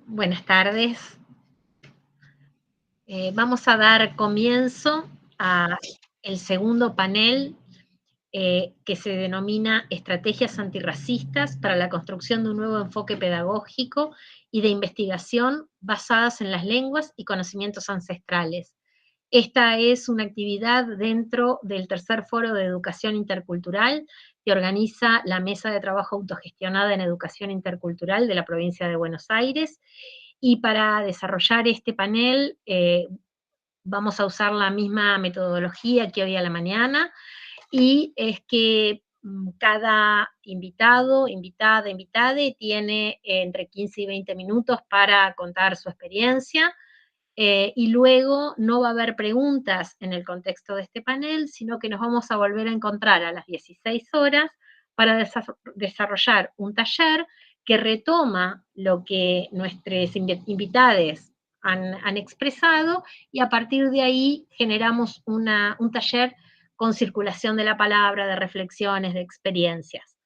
Buenas tardes. Vamos a dar comienzo a el segundo panel que se denomina Estrategias antirracistas para la construcción de un nuevo enfoque pedagógico y de investigación basadas en las lenguas y conocimientos ancestrales. Esta es una actividad dentro del tercer foro de educación intercultural que organiza la Mesa de Trabajo Autogestionada en Educación Intercultural de la provincia de Buenos Aires. Y para desarrollar este panel vamos a usar la misma metodología que hoy a la mañana, y es que cada invitado, invitada, invitade tiene entre 15 y 20 minutos para contar su experiencia. Y luego no va a haber preguntas en el contexto de este panel, sino que nos vamos a volver a encontrar a las 16 horas para desarrollar un taller que retoma lo que nuestros invitados han expresado, y a partir de ahí generamos un taller con circulación de la palabra, de reflexiones, de experiencias.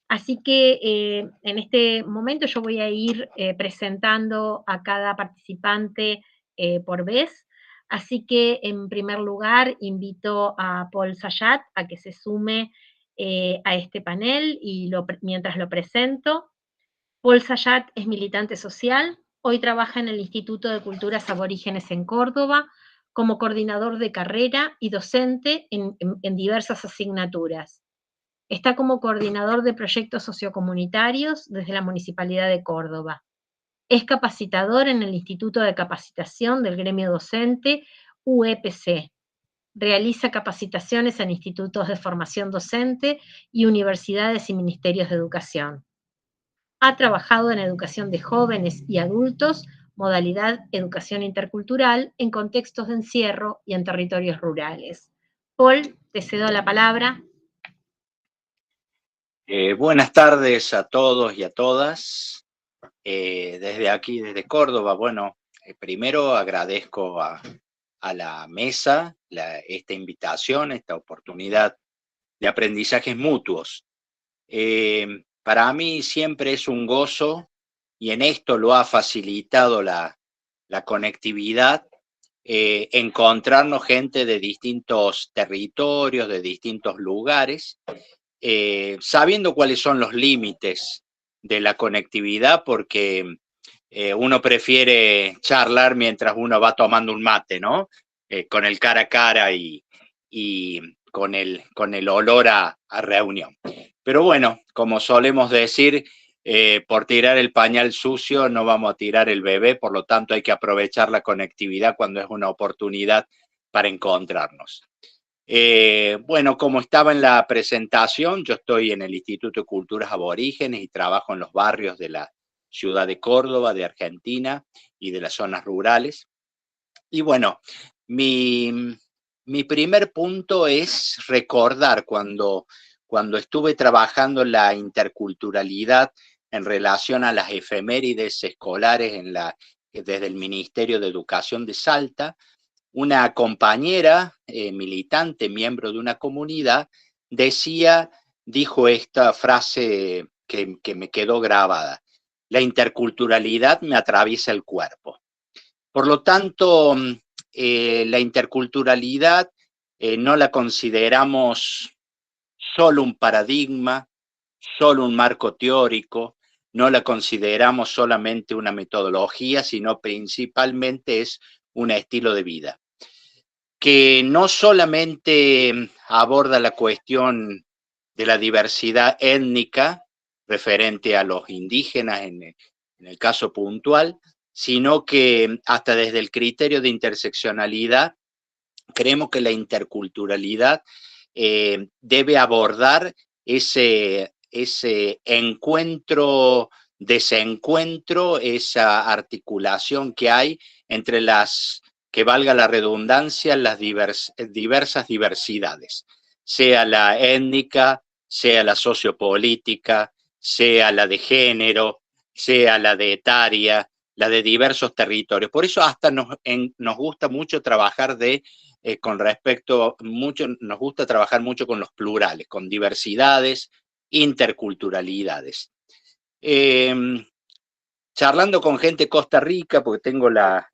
Así que en este momento yo voy a ir presentando a cada participante por vez. Así que en primer lugar invito a Paul Sayat a que se sume a este panel y mientras lo presento. Paul Sayat es militante social, hoy trabaja en el Instituto de Culturas Aborígenes en Córdoba como coordinador de carrera y docente en diversas asignaturas. Está como coordinador de proyectos sociocomunitarios desde la Municipalidad de Córdoba. Es capacitador en el Instituto de Capacitación del Gremio Docente UEPC. Realiza capacitaciones en institutos de formación docente y universidades y ministerios de educación. Ha trabajado en educación de jóvenes y adultos, modalidad educación intercultural, en contextos de encierro y en territorios rurales. Paul, te cedo la palabra. Buenas tardes a todos y a todas. Desde aquí, desde Córdoba, bueno, primero agradezco a la mesa esta invitación, esta oportunidad de aprendizajes mutuos. Para mí siempre es un gozo, y en esto lo ha facilitado la conectividad, encontrarnos gente de distintos territorios, de distintos lugares, sabiendo cuáles son los límites de la conectividad, porque uno prefiere charlar mientras uno va tomando un mate, ¿no? Con el cara a cara y con el olor a reunión. Pero bueno, como solemos decir, por tirar el pañal sucio no vamos a tirar el bebé, por lo tanto hay que aprovechar la conectividad cuando es una oportunidad para encontrarnos. Bueno, como estaba en la presentación, yo estoy en el Instituto de Culturas Aborígenes y trabajo en los barrios de la ciudad de Córdoba, de Argentina, y de las zonas rurales. Y bueno, mi primer punto es recordar cuando estuve trabajando en la interculturalidad en relación a las efemérides escolares desde el Ministerio de Educación de Salta. Una compañera militante, miembro de una comunidad, dijo esta frase que me quedó grabada: la interculturalidad me atraviesa el cuerpo. Por lo tanto, la interculturalidad no la consideramos solo un paradigma, solo un marco teórico, no la consideramos solamente una metodología, sino principalmente es un estilo de vida, que no solamente aborda la cuestión de la diversidad étnica referente a los indígenas en el caso puntual, sino que hasta desde el criterio de interseccionalidad creemos que la interculturalidad debe abordar ese encuentro, desencuentro, esa articulación que hay entre que valga la redundancia, las diversas diversidades, sea la étnica, sea la sociopolítica, sea la de género, sea la de etaria, la de diversos territorios. Por eso hasta nos gusta mucho trabajar con respecto, nos gusta trabajar mucho con los plurales, con diversidades, interculturalidades. charlando con gente de Costa Rica, porque tengo la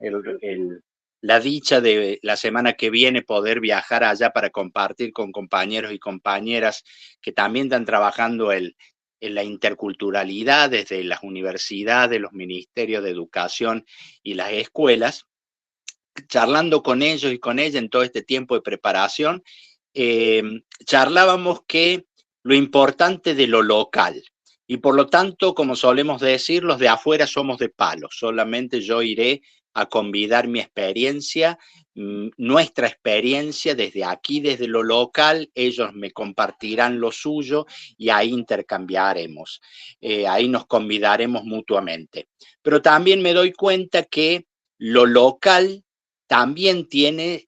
dicha de la semana que viene poder viajar allá para compartir con compañeros y compañeras que también están trabajando en la interculturalidad desde las universidades, los ministerios de educación y las escuelas, charlando con ellos y con ella en todo este tiempo de preparación, charlábamos que lo importante de lo local, y por lo tanto, como solemos decir, los de afuera somos de palo, solamente yo iré a convidar mi experiencia, nuestra experiencia desde aquí, desde lo local, ellos me compartirán lo suyo y ahí intercambiaremos, ahí nos convidaremos mutuamente. Pero también me doy cuenta que lo local también tiene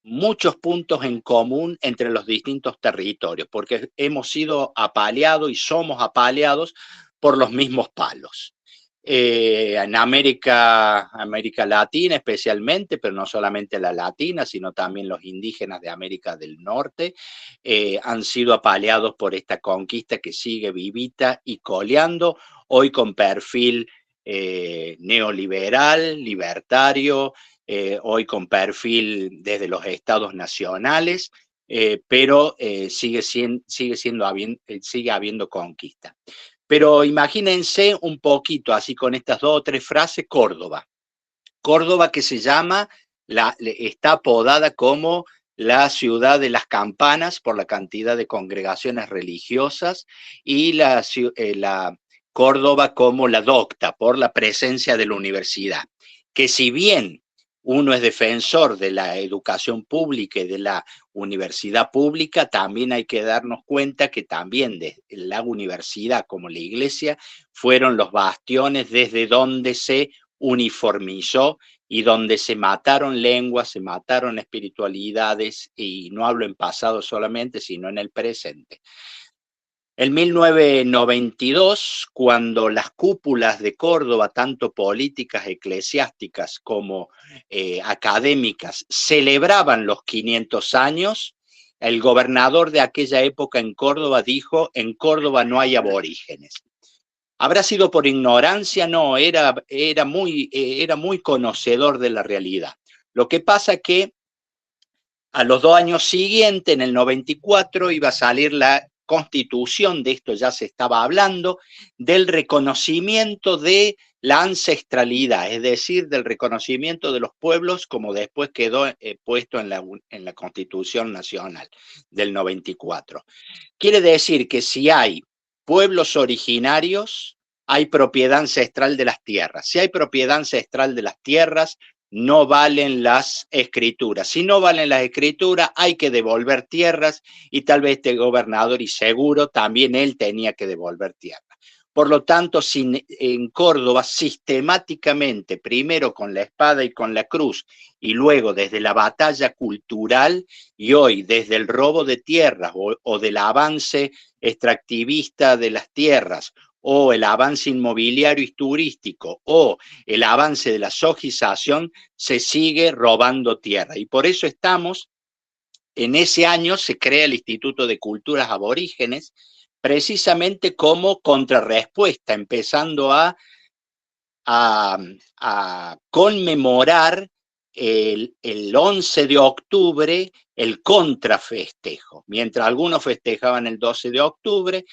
muchos puntos en común entre los distintos territorios, porque hemos sido apaleados y somos apaleados por los mismos palos. En América Latina especialmente, pero no solamente la latina, sino también los indígenas de América del Norte, han sido apaleados por esta conquista que sigue vivita y coleando, hoy con perfil neoliberal, libertario, hoy con perfil desde los estados nacionales, pero sigue habiendo conquista. Pero imagínense un poquito, así con estas 2 o 3 frases, Córdoba. Córdoba que se llama, está apodada como la ciudad de las campanas por la cantidad de congregaciones religiosas, y la Córdoba como la docta por la presencia de la universidad, que si bien uno es defensor de la educación pública y de la universidad pública, también hay que darnos cuenta que también de la universidad como la iglesia fueron los bastiones desde donde se uniformizó y donde se mataron lenguas, se mataron espiritualidades, y no hablo en pasado solamente, sino en el presente. En 1992, cuando las cúpulas de Córdoba, tanto políticas, eclesiásticas como académicas, celebraban los 500 años, el gobernador de aquella época en Córdoba dijo: en Córdoba no hay aborígenes. ¿Habrá sido por ignorancia? No, era muy conocedor de la realidad. Lo que pasa que a los 2 años siguientes, en el 94, iba a salir la constitución, de esto ya se estaba hablando, del reconocimiento de la ancestralidad, es decir, del reconocimiento de los pueblos, como después quedó puesto en la Constitución Nacional del 94. Quiere decir que si hay pueblos originarios, hay propiedad ancestral de las tierras. Si hay propiedad ancestral de las tierras, no valen las escrituras. Si no valen las escrituras, hay que devolver tierras, y tal vez este gobernador, y seguro también él tenía que devolver tierras. Por lo tanto, en Córdoba sistemáticamente, primero con la espada y con la cruz, y luego desde la batalla cultural, y hoy desde el robo de tierras o del avance extractivista de las tierras, o el avance inmobiliario y turístico, o el avance de la sojización, se sigue robando tierra. Y por eso estamos, en ese año se crea el Instituto de Culturas Aborígenes, precisamente como contrarrespuesta, empezando a conmemorar el 11 de octubre el contrafestejo. Mientras algunos festejaban el 12 de octubre,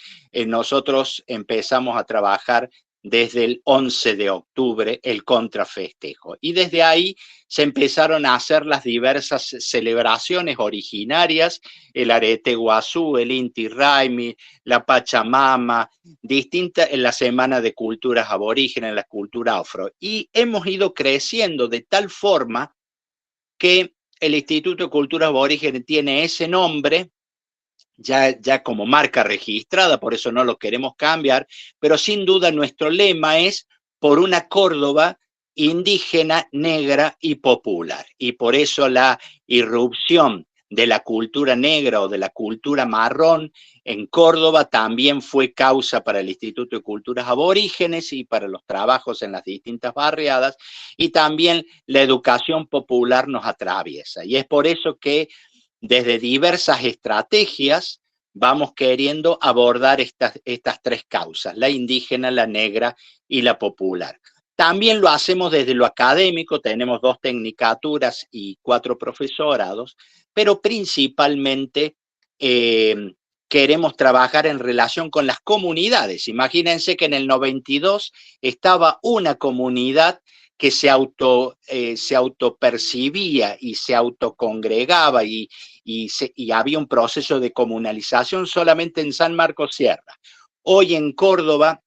nosotros empezamos a trabajar desde el 11 de octubre el contrafestejo. Y desde ahí se empezaron a hacer las diversas celebraciones originarias, el arete guazú, el Inti Raymi, la Pachamama, distintas en la Semana de Culturas Aborígenes, la cultura afro. Y hemos ido creciendo de tal forma que el Instituto de Culturas Aborígenes tiene ese nombre ya como marca registrada, por eso no lo queremos cambiar, pero sin duda nuestro lema es por una Córdoba indígena, negra y popular. Y por eso la irrupción de la cultura negra o de la cultura marrón en Córdoba también fue causa para el Instituto de Culturas Aborígenes y para los trabajos en las distintas barriadas, y también la educación popular nos atraviesa. Y es por eso que desde diversas estrategias vamos queriendo abordar estas tres causas, la indígena, la negra y la popular. También lo hacemos desde lo académico, tenemos 2 tecnicaturas y 4 profesorados, pero principalmente queremos trabajar en relación con las comunidades. Imagínense que en el 92 estaba una comunidad que se autopercibía y se autocongregaba y había un proceso de comunalización solamente en San Marcos Sierra. Hoy en Córdoba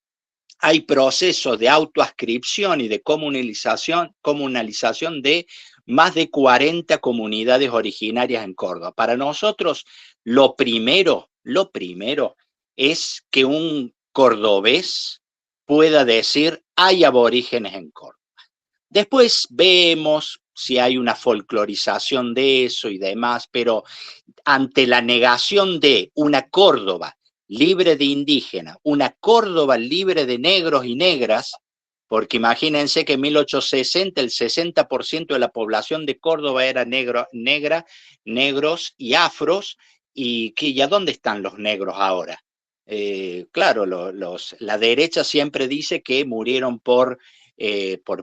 hay procesos de autoascripción y de comunalización de más de 40 comunidades originarias en Córdoba. Para nosotros, lo primero es que un cordobés pueda decir, hay aborígenes en Córdoba. Después vemos si hay una folclorización de eso y demás, pero ante la negación de una Córdoba libre de indígenas, una Córdoba libre de negros y negras, porque imagínense que en 1860 el 60% de la población de Córdoba era negros y afros, y ¿a dónde están los negros ahora? Claro, la derecha siempre dice que murieron por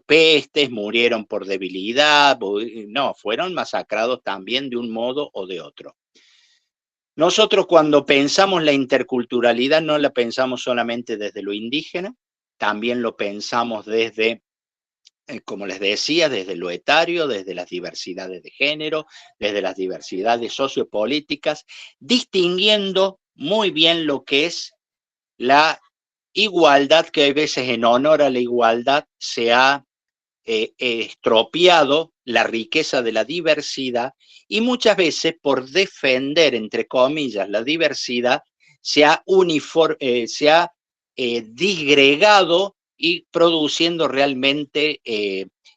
pestes, murieron por debilidad, no, fueron masacrados también de un modo o de otro. Nosotros cuando pensamos la interculturalidad no la pensamos solamente desde lo indígena, también lo pensamos desde, como les decía, desde lo etario, desde las diversidades de género, desde las diversidades sociopolíticas, distinguiendo muy bien lo que es la igualdad, que a veces en honor a la igualdad se ha estropeado la riqueza de la diversidad, y muchas veces por defender, entre comillas, la diversidad, se ha disgregado y produciendo realmente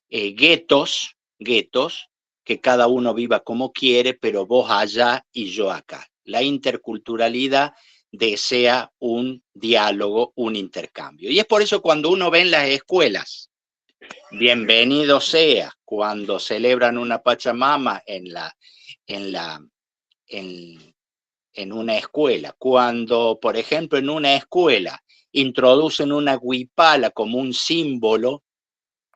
guetos, que cada uno viva como quiere, pero vos allá y yo acá. La interculturalidad desea un diálogo, un intercambio. Y es por eso cuando uno ve en las escuelas, bienvenido sea, cuando celebran una Pachamama en una escuela, cuando, por ejemplo, en una escuela introducen una huipala como un símbolo,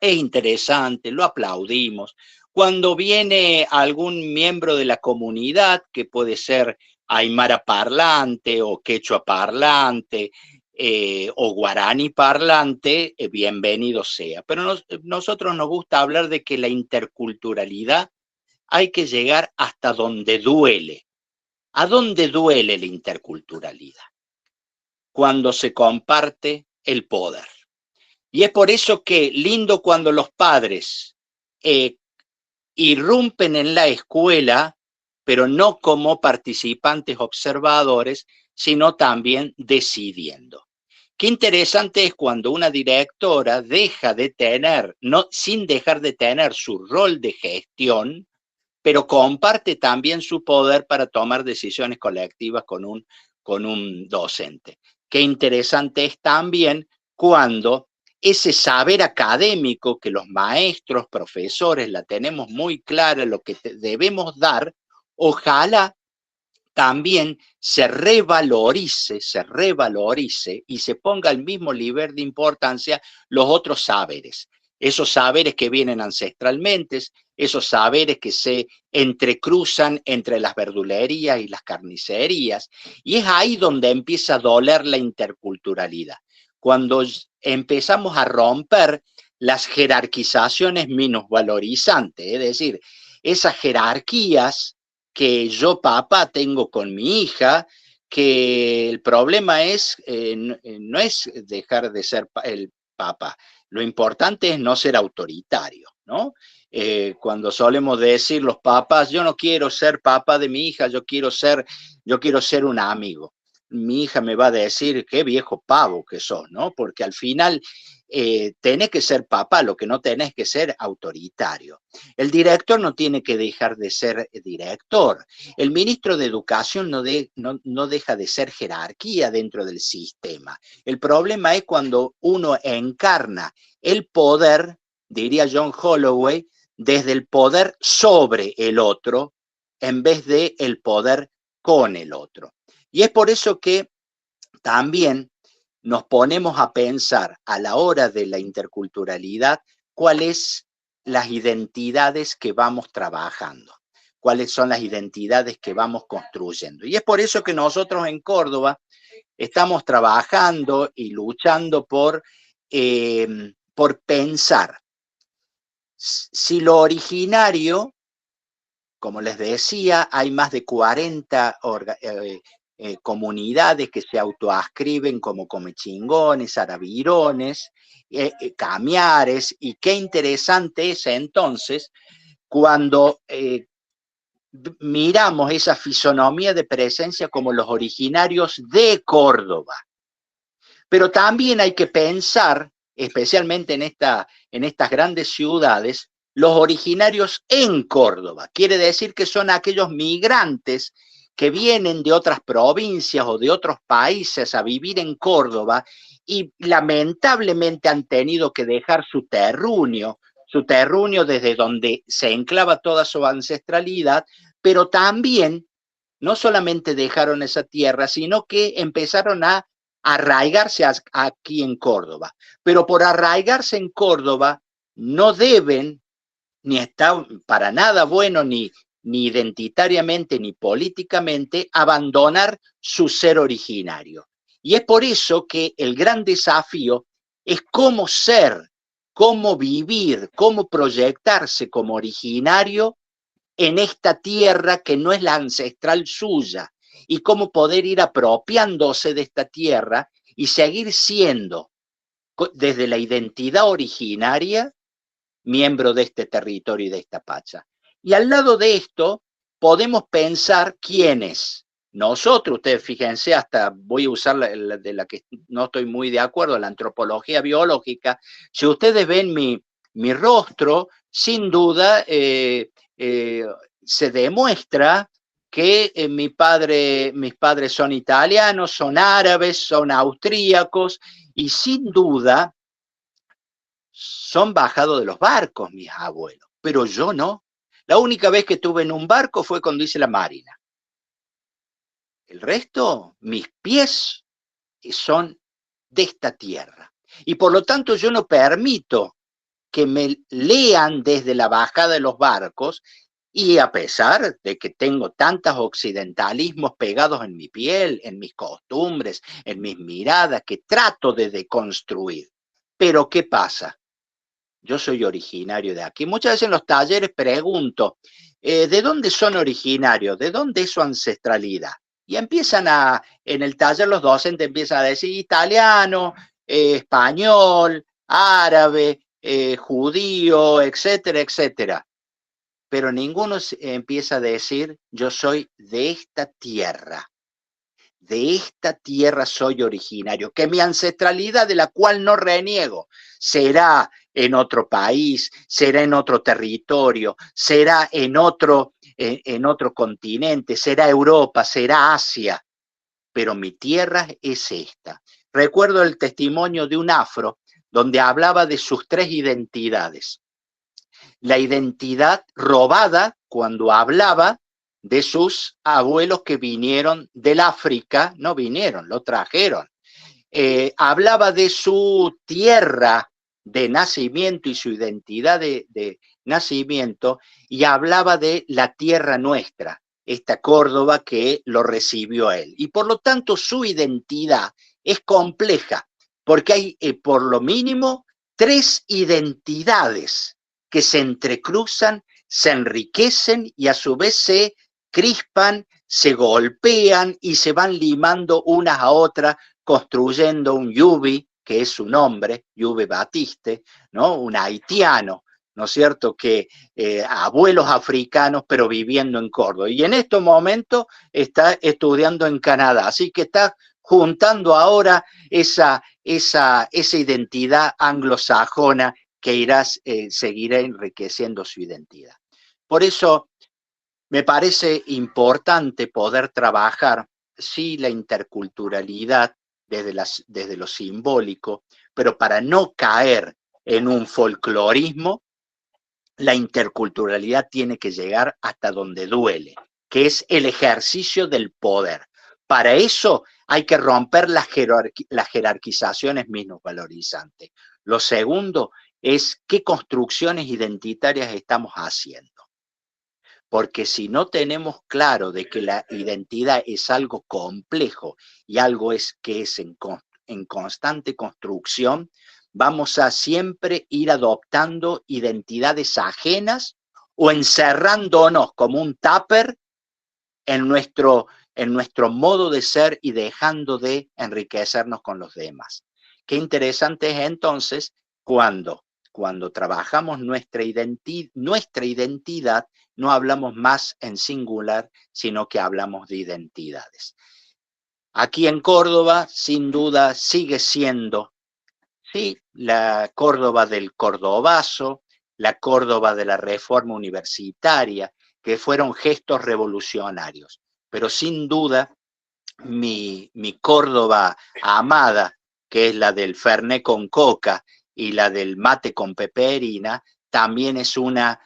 es interesante, lo aplaudimos. Cuando viene algún miembro de la comunidad, que puede ser aymara parlante o quechua parlante, o guaraní parlante, bienvenido sea. Pero nosotros nos gusta hablar de que la interculturalidad hay que llegar hasta donde duele. ¿A dónde duele la interculturalidad? Cuando se comparte el poder. Y es por eso que lindo cuando los padres irrumpen en la escuela, pero no como participantes observadores, sino también decidiendo. Qué interesante es cuando una directora deja de tener, no, sin dejar de tener su rol de gestión, pero comparte también su poder para tomar decisiones colectivas con un docente. Qué interesante es también cuando ese saber académico que los maestros, profesores, la tenemos muy clara, lo que debemos dar, ojalá también se revalorice y se ponga al mismo nivel de importancia los otros saberes. Esos saberes que vienen ancestralmente, esos saberes que se entrecruzan entre las verdulerías y las carnicerías. Y es ahí donde empieza a doler la interculturalidad. Cuando empezamos a romper las jerarquizaciones minusvalorizantes, es decir, esas jerarquías que yo, papá, tengo con mi hija, que el problema es, no es dejar de ser el papá, lo importante es no ser autoritario, ¿no? Cuando solemos decir los papás, yo no quiero ser papá de mi hija, yo quiero ser un amigo. Mi hija me va a decir, qué viejo pavo que sos, ¿no? Porque al final tenés que ser papá, lo que no tenés que ser autoritario. El director no tiene que dejar de ser director. El ministro de Educación no deja de ser jerarquía dentro del sistema. El problema es cuando uno encarna el poder, diría John Holloway, desde el poder sobre el otro, en vez de el poder con el otro. Y es por eso que también nos ponemos a pensar a la hora de la interculturalidad cuáles las identidades que vamos trabajando, cuáles son las identidades que vamos construyendo. Y es por eso que nosotros en Córdoba estamos trabajando y luchando por pensar si lo originario, como les decía, hay más de 40 comunidades que se autoascriben como comechingones, aravirones, camiares, y qué interesante es entonces cuando miramos esa fisonomía de presencia como los originarios de Córdoba. Pero también hay que pensar, especialmente en estas grandes ciudades, los originarios en Córdoba. Quiere decir que son aquellos migrantes que vienen de otras provincias o de otros países a vivir en Córdoba y lamentablemente han tenido que dejar su terruño desde donde se enclava toda su ancestralidad, pero también no solamente dejaron esa tierra, sino que empezaron a arraigarse aquí en Córdoba. Pero por arraigarse en Córdoba no deben, ni está para nada bueno, ni identitariamente, ni políticamente, abandonar su ser originario. Y es por eso que el gran desafío es cómo ser, cómo vivir, cómo proyectarse como originario en esta tierra que no es la ancestral suya, y cómo poder ir apropiándose de esta tierra y seguir siendo, desde la identidad originaria, miembro de este territorio y de esta pacha. Y al lado de esto, podemos pensar quiénes. Nosotros, ustedes fíjense, hasta voy a usar de la que no estoy muy de acuerdo, la antropología biológica. Si ustedes ven mi rostro, sin duda se demuestra que mis padres son italianos, son árabes, son austríacos, y sin duda son bajados de los barcos mis abuelos, pero yo no. La única vez que estuve en un barco fue cuando hice la marina. El resto, mis pies son de esta tierra. Y por lo tanto yo no permito que me lean desde la bajada de los barcos, y a pesar de que tengo tantos occidentalismos pegados en mi piel, en mis costumbres, en mis miradas, que trato de deconstruir. Pero ¿qué pasa? Yo soy originario de aquí. Muchas veces en los talleres pregunto, ¿de dónde son originarios? ¿De dónde es su ancestralidad? Y en el taller los docentes empiezan a decir italiano, español, árabe, judío, etcétera, etcétera. Pero ninguno empieza a decir, yo soy de esta tierra. De esta tierra soy originario, que mi ancestralidad, de la cual no reniego, será en otro país, será en otro territorio, será en otro continente, será Europa, será Asia, pero mi tierra es esta. Recuerdo el testimonio de un afro donde hablaba de sus 3 identidades. La identidad robada cuando hablaba de sus abuelos que vinieron del África, no vinieron, lo trajeron. Hablaba de su tierra de nacimiento y su identidad de nacimiento, y hablaba de la tierra nuestra, esta Córdoba que lo recibió a él. Y por lo tanto su identidad es compleja, porque hay por lo mínimo 3 identidades que se entrecruzan, se enriquecen y a su vez se crispan, se golpean y se van limando unas a otras, construyendo un Yubi, que es su nombre, Yubi Batiste, ¿no? Un haitiano, ¿no es cierto?, que abuelos africanos, pero viviendo en Córdoba. Y en estos momentos está estudiando en Canadá, así que está juntando ahora esa identidad anglosajona que seguirá enriqueciendo su identidad. Por eso me parece importante poder trabajar, sí, la interculturalidad desde lo simbólico, pero para no caer en un folclorismo, la interculturalidad tiene que llegar hasta donde duele, que es el ejercicio del poder. Para eso hay que romper las jerarquizaciones minusvalorizantes. Lo segundo es qué construcciones identitarias estamos haciendo. Porque si no tenemos claro de que la identidad es algo complejo y algo que es en constante construcción, vamos a siempre ir adoptando identidades ajenas o encerrándonos como un tupper en nuestro modo de ser y dejando de enriquecernos con los demás. Qué interesante es entonces cuando trabajamos nuestra identidad, no hablamos más en singular, sino que hablamos de identidades. Aquí en Córdoba, sin duda, sigue siendo, sí, la Córdoba del Cordobazo, la Córdoba de la Reforma Universitaria, que fueron gestos revolucionarios. Pero sin duda, mi Córdoba amada, que es la del Fernet con coca y la del mate con peperina, también es una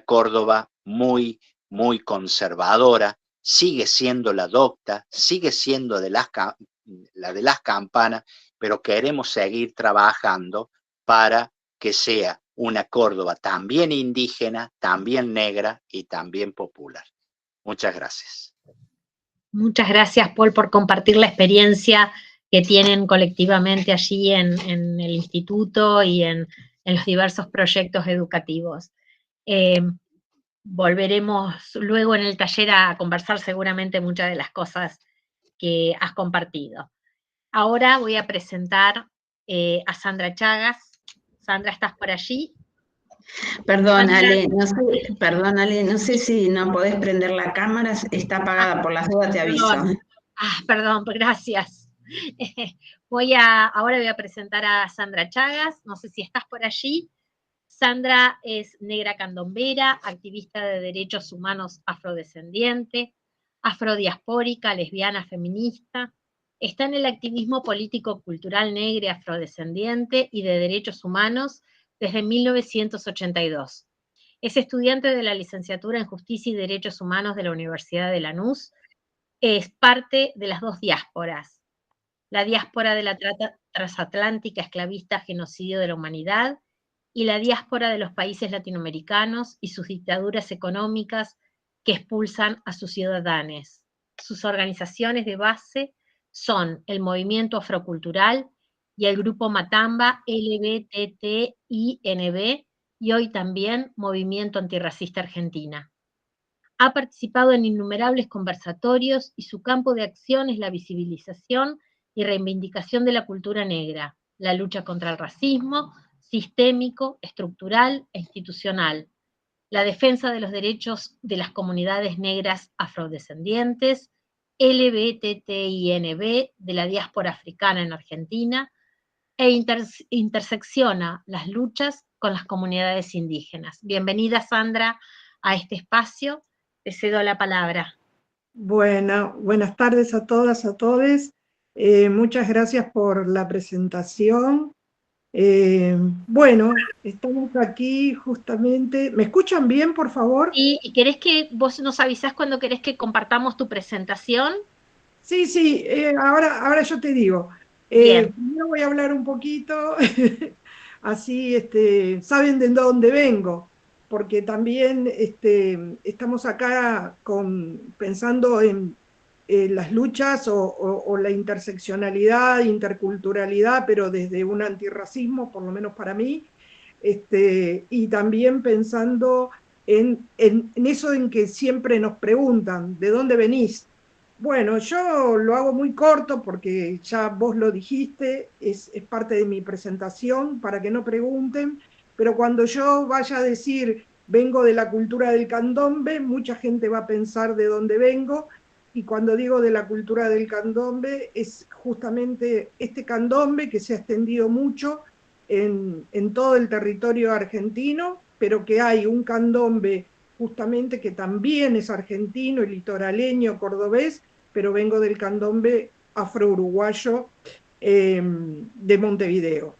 Córdoba muy, muy conservadora, sigue siendo la docta, sigue siendo la de las campanas, pero queremos seguir trabajando para que sea una Córdoba también indígena, también negra y también popular. Muchas gracias. Muchas gracias, Paul, por compartir la experiencia que tienen colectivamente allí en el instituto y en los diversos proyectos educativos. Volveremos luego en el taller a conversar seguramente muchas de las cosas que has compartido. Ahora voy a presentar a Sandra Chagas. Sandra, ¿estás por allí? Perdón, Ale, no sé si no podés prender la cámara, está apagada, por las dudas te aviso. Perdón, gracias. Ahora voy a presentar a Sandra Chagas, no sé si estás por allí. Sandra es negra candombera, activista de derechos humanos afrodescendiente, afrodiaspórica, lesbiana, feminista. Está en el activismo político-cultural negro y afrodescendiente y de derechos humanos desde 1982. Es estudiante de la licenciatura en Justicia y Derechos Humanos de la Universidad de Lanús. Es parte de las dos diásporas, la diáspora de la trata transatlántica esclavista genocidio de la humanidad y la diáspora de los países latinoamericanos y sus dictaduras económicas que expulsan a sus ciudadanos. Sus organizaciones de base son el Movimiento Afrocultural y el Grupo Matamba LBTTINB y hoy también Movimiento Antirracista Argentina. Ha participado en innumerables conversatorios y su campo de acción es la visibilización y reivindicación de la cultura negra, la lucha contra el racismo sistémico, estructural e institucional, la defensa de los derechos de las comunidades negras afrodescendientes, LBTTINB de la diáspora africana en Argentina, e intersecciona las luchas con las comunidades indígenas. Bienvenida, Sandra, a este espacio. Te cedo la palabra. Bueno, buenas tardes a todas, a todos. Muchas gracias por la presentación. Bueno, estamos aquí justamente. ¿Me escuchan bien, por favor? ¿Y querés que vos nos avisás cuando querés que compartamos tu presentación? Sí, ahora yo te digo. Primero voy a hablar un poquito, así saben de dónde vengo, porque también estamos acá pensando en las luchas o la interseccionalidad, interculturalidad, pero desde un antirracismo, por lo menos para mí, y también pensando en eso en que siempre nos preguntan, ¿de dónde venís? Bueno, yo lo hago muy corto porque ya vos lo dijiste, es parte de mi presentación para que no pregunten, pero cuando yo vaya a decir vengo de la cultura del candombe, mucha gente va a pensar de dónde vengo, y cuando digo de la cultura del candombe es justamente este candombe que se ha extendido mucho en todo el territorio argentino, pero que hay un candombe justamente que también es argentino y litoraleño, cordobés, pero vengo del candombe afro-uruguayo de Montevideo.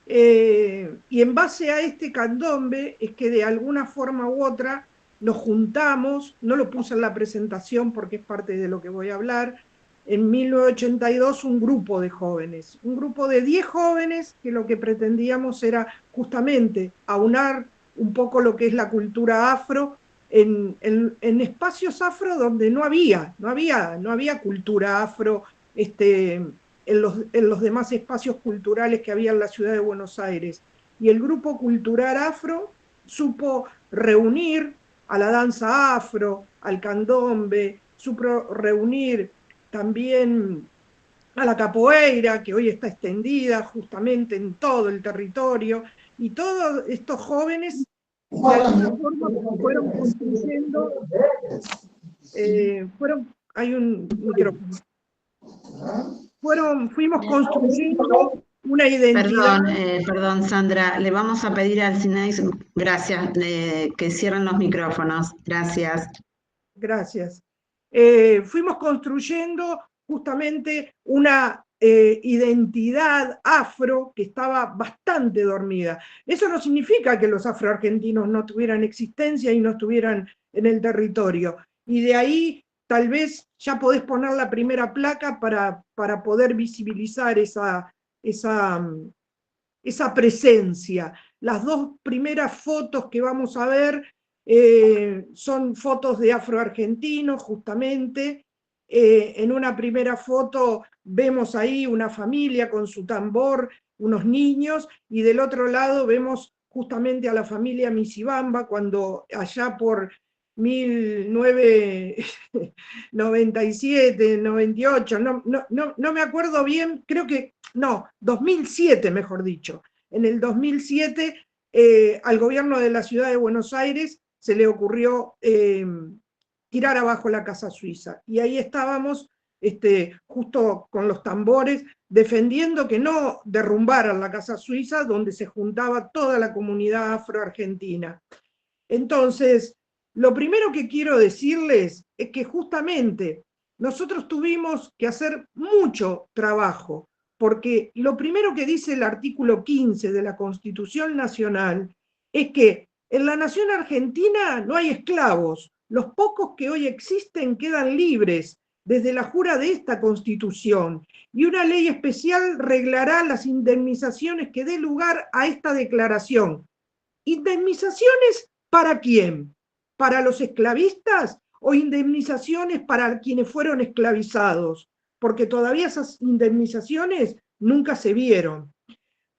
Y en base a este candombe es que de alguna forma u otra nos juntamos, no lo puse en la presentación porque es parte de lo que voy a hablar, en 1982 un grupo de jóvenes, un grupo de 10 jóvenes que lo que pretendíamos era justamente aunar un poco lo que es la cultura afro en espacios afro donde no había cultura afro en los demás espacios culturales que había en la ciudad de Buenos Aires. Y el grupo cultural afro supo reunir a la danza afro, al candombe, supo reunir también a la capoeira, que hoy está extendida justamente en todo el territorio, y todos estos jóvenes de alguna forma fueron construyendo, hay un micrófono, fuimos construyendo una identidad. Perdón, Sandra, le vamos a pedir al Cinex, gracias, que cierren los micrófonos, gracias. Gracias. Fuimos construyendo justamente una identidad afro que estaba bastante dormida. Eso no significa que los afroargentinos no tuvieran existencia y no estuvieran en el territorio. Y de ahí tal vez ya podés poner la primera placa para poder visibilizar esa presencia. Las dos primeras fotos que vamos a ver son fotos de afroargentinos, justamente. En una primera foto vemos ahí una familia con su tambor, unos niños, y del otro lado vemos justamente a la familia Misibamba, cuando allá por 1997, 98, no me acuerdo bien, creo que, no, 2007 mejor dicho. En el 2007 al gobierno de la ciudad de Buenos Aires se le ocurrió tirar abajo la Casa Suiza. Y ahí estábamos justo con los tambores, defendiendo que no derrumbaran la Casa Suiza, donde se juntaba toda la comunidad afroargentina. Entonces, lo primero que quiero decirles es que justamente nosotros tuvimos que hacer mucho trabajo, porque lo primero que dice el artículo 15 de la Constitución Nacional es que en la nación argentina no hay esclavos, los pocos que hoy existen quedan libres desde la jura de esta Constitución, y una ley especial reglará las indemnizaciones que dé lugar a esta declaración. ¿Indemnizaciones para quién? ¿Para los esclavistas o indemnizaciones para quienes fueron esclavizados? Porque todavía esas indemnizaciones nunca se vieron.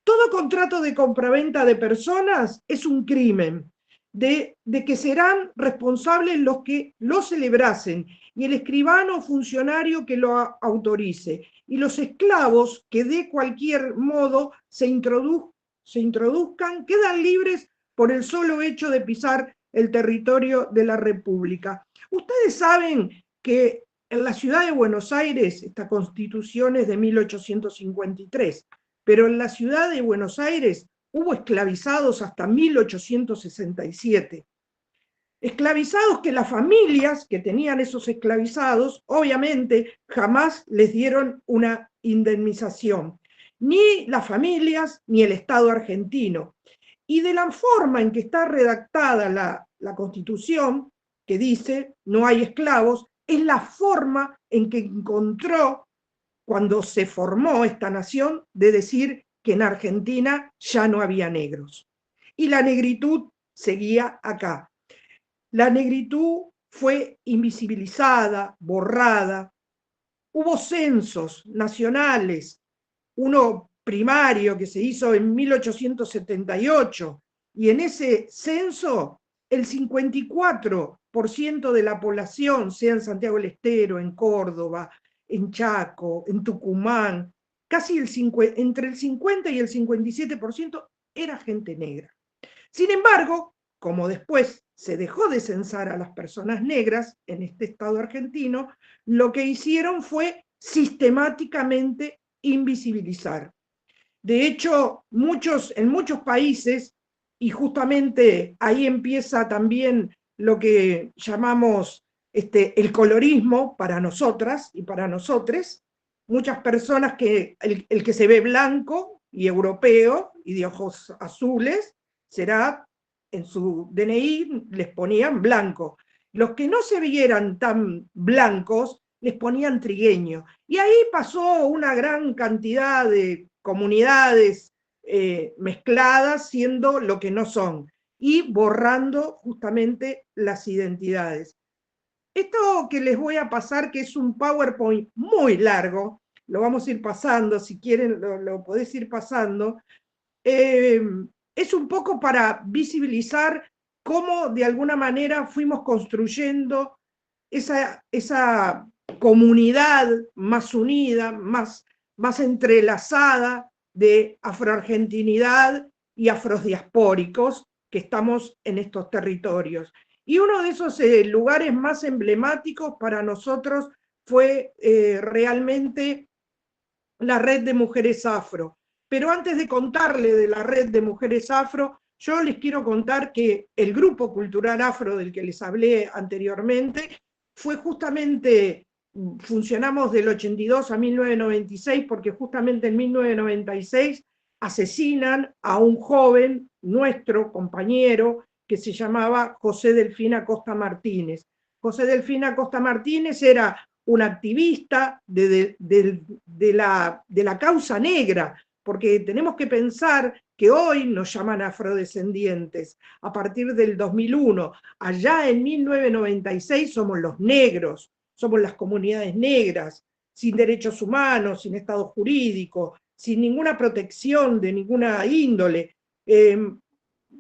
Todo contrato de compraventa de personas es un crimen, de que serán responsables los que lo celebrasen, y el escribano o funcionario que lo autorice, y los esclavos que de cualquier modo se introduzcan quedan libres por el solo hecho de pisar el territorio de la República. Ustedes saben que en la ciudad de Buenos Aires, esta Constitución es de 1853, pero en la ciudad de Buenos Aires hubo esclavizados hasta 1867. Esclavizados que las familias que tenían esos esclavizados, obviamente, jamás les dieron una indemnización, ni las familias ni el Estado argentino. Y de la forma en que está redactada la Constitución, que dice no hay esclavos, es la forma en que encontró, cuando se formó esta nación, de decir que en Argentina ya no había negros. Y la negritud seguía acá. La negritud fue invisibilizada, borrada. Hubo censos nacionales, uno primario que se hizo en 1878, y en ese censo el 54% de la población, sea en Santiago del Estero, en Córdoba, en Chaco, en Tucumán, casi entre el 50 y el 57% era gente negra. Sin embargo, como después se dejó de censar a las personas negras en este Estado argentino, lo que hicieron fue sistemáticamente invisibilizar. De hecho, en muchos países, y justamente ahí empieza también lo que llamamos el colorismo para nosotras y para nosotres, muchas personas que el que se ve blanco y europeo y de ojos azules, será, en su DNI les ponían blanco. Los que no se vieran tan blancos les ponían trigueño. Y ahí pasó una gran cantidad de comunidades mezcladas, siendo lo que no son, y borrando justamente las identidades. Esto que les voy a pasar, que es un PowerPoint muy largo, lo vamos a ir pasando, si quieren lo podés ir pasando, es un poco para visibilizar cómo de alguna manera fuimos construyendo esa comunidad más unida, más entrelazada de afroargentinidad y afrodiaspóricos que estamos en estos territorios. Y uno de esos lugares más emblemáticos para nosotros fue realmente la Red de Mujeres Afro. Pero antes de contarle de la Red de Mujeres Afro, yo les quiero contar que el Grupo Cultural Afro del que les hablé anteriormente fue justamente, funcionamos del 82 a 1996, porque justamente en 1996 asesinan a un joven, nuestro compañero, que se llamaba José Delfín Acosta Martínez. José Delfín Acosta Martínez era un activista de la causa negra, porque tenemos que pensar que hoy nos llaman afrodescendientes, a partir del 2001. Allá en 1996 somos los negros, somos las comunidades negras, sin derechos humanos, sin Estado jurídico, sin ninguna protección de ninguna índole,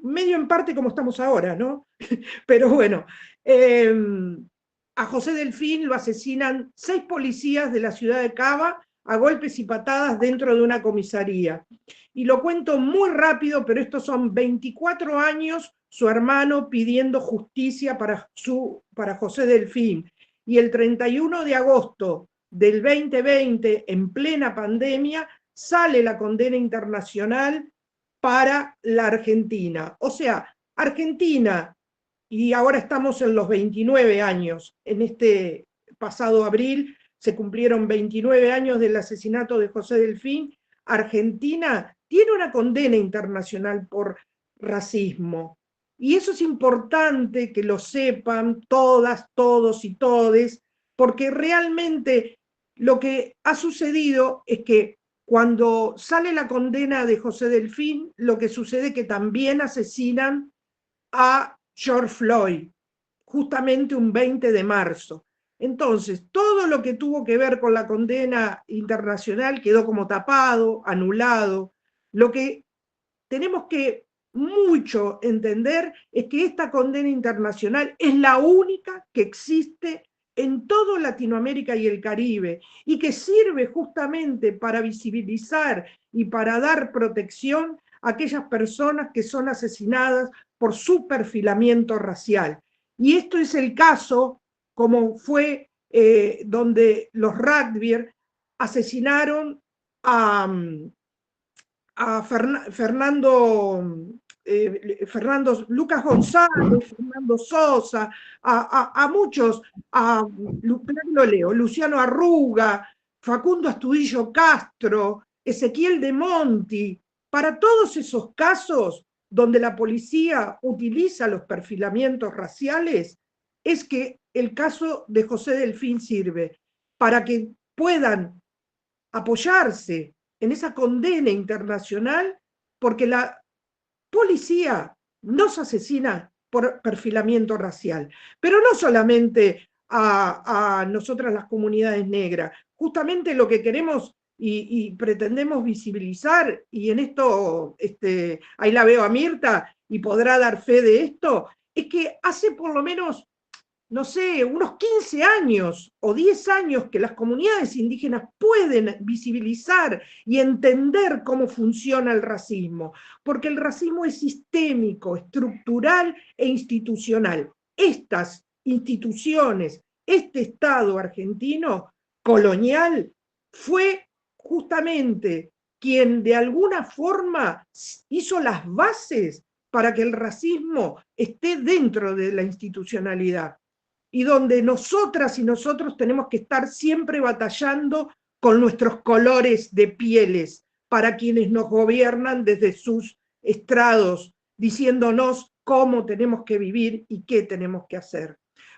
medio en parte como estamos ahora, ¿no? Pero bueno, a José Delfín lo asesinan 6 policías de la ciudad de Cava a golpes y patadas dentro de una comisaría. Y lo cuento muy rápido, pero estos son 24 años su hermano pidiendo justicia para José Delfín. Y el 31 de agosto del 2020, en plena pandemia, sale la condena internacional para la Argentina. O sea, Argentina, y ahora estamos en los 29 años, en este pasado abril se cumplieron 29 años del asesinato de José Delfín. Argentina tiene una condena internacional por racismo, y eso es importante que lo sepan todas, todos y todes, porque realmente lo que ha sucedido es que cuando sale la condena de José Delfín, lo que sucede es que también asesinan a George Floyd, justamente un 20 de marzo. Entonces, todo lo que tuvo que ver con la condena internacional quedó como tapado, anulado. Lo que tenemos que mucho entender es que esta condena internacional es la única que existe en toda Latinoamérica y el Caribe, y que sirve justamente para visibilizar y para dar protección a aquellas personas que son asesinadas por su perfilamiento racial. Y esto es el caso, como fue donde los Radbier asesinaron a Fernando Lucas González, Fernando Sosa, a muchos, Luciano Arruga, Facundo Astudillo Castro, Ezequiel de Monti. Para todos esos casos donde la policía utiliza los perfilamientos raciales, es que el caso de José Delfín sirve para que puedan apoyarse en esa condena internacional, porque la policía nos asesina por perfilamiento racial, pero no solamente a nosotras las comunidades negras. Justamente lo que queremos y pretendemos visibilizar, y en esto ahí la veo a Mirta y podrá dar fe de esto, es que hace por lo menos, no sé, unos 15 años o 10 años que las comunidades indígenas pueden visibilizar y entender cómo funciona el racismo, porque el racismo es sistémico, estructural e institucional. Estas instituciones, este Estado argentino colonial, fue justamente quien de alguna forma hizo las bases para que el racismo esté dentro de la institucionalidad, y donde nosotras y nosotros tenemos que estar siempre batallando con nuestros colores de pieles para quienes nos gobiernan desde sus estrados, diciéndonos cómo tenemos que vivir y qué tenemos que hacer.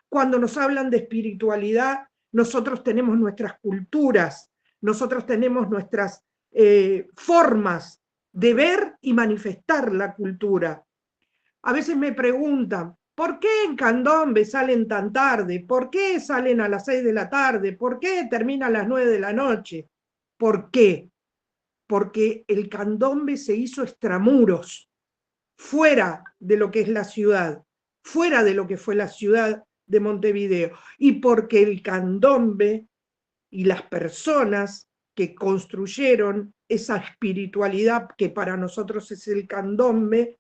Cuando nos hablan de espiritualidad, nosotros tenemos nuestras culturas, nosotros tenemos nuestras formas de ver y manifestar la cultura. A veces me preguntan, ¿por qué en Candombe salen tan tarde? ¿Por qué salen a las 6 de la tarde? ¿Por qué terminan a las 9 de la noche? ¿Por qué? Porque el candombe se hizo extramuros, fuera de lo que es la ciudad, fuera de lo que fue la ciudad de Montevideo, y porque el candombe y las personas que construyeron esa espiritualidad que para nosotros es el candombe,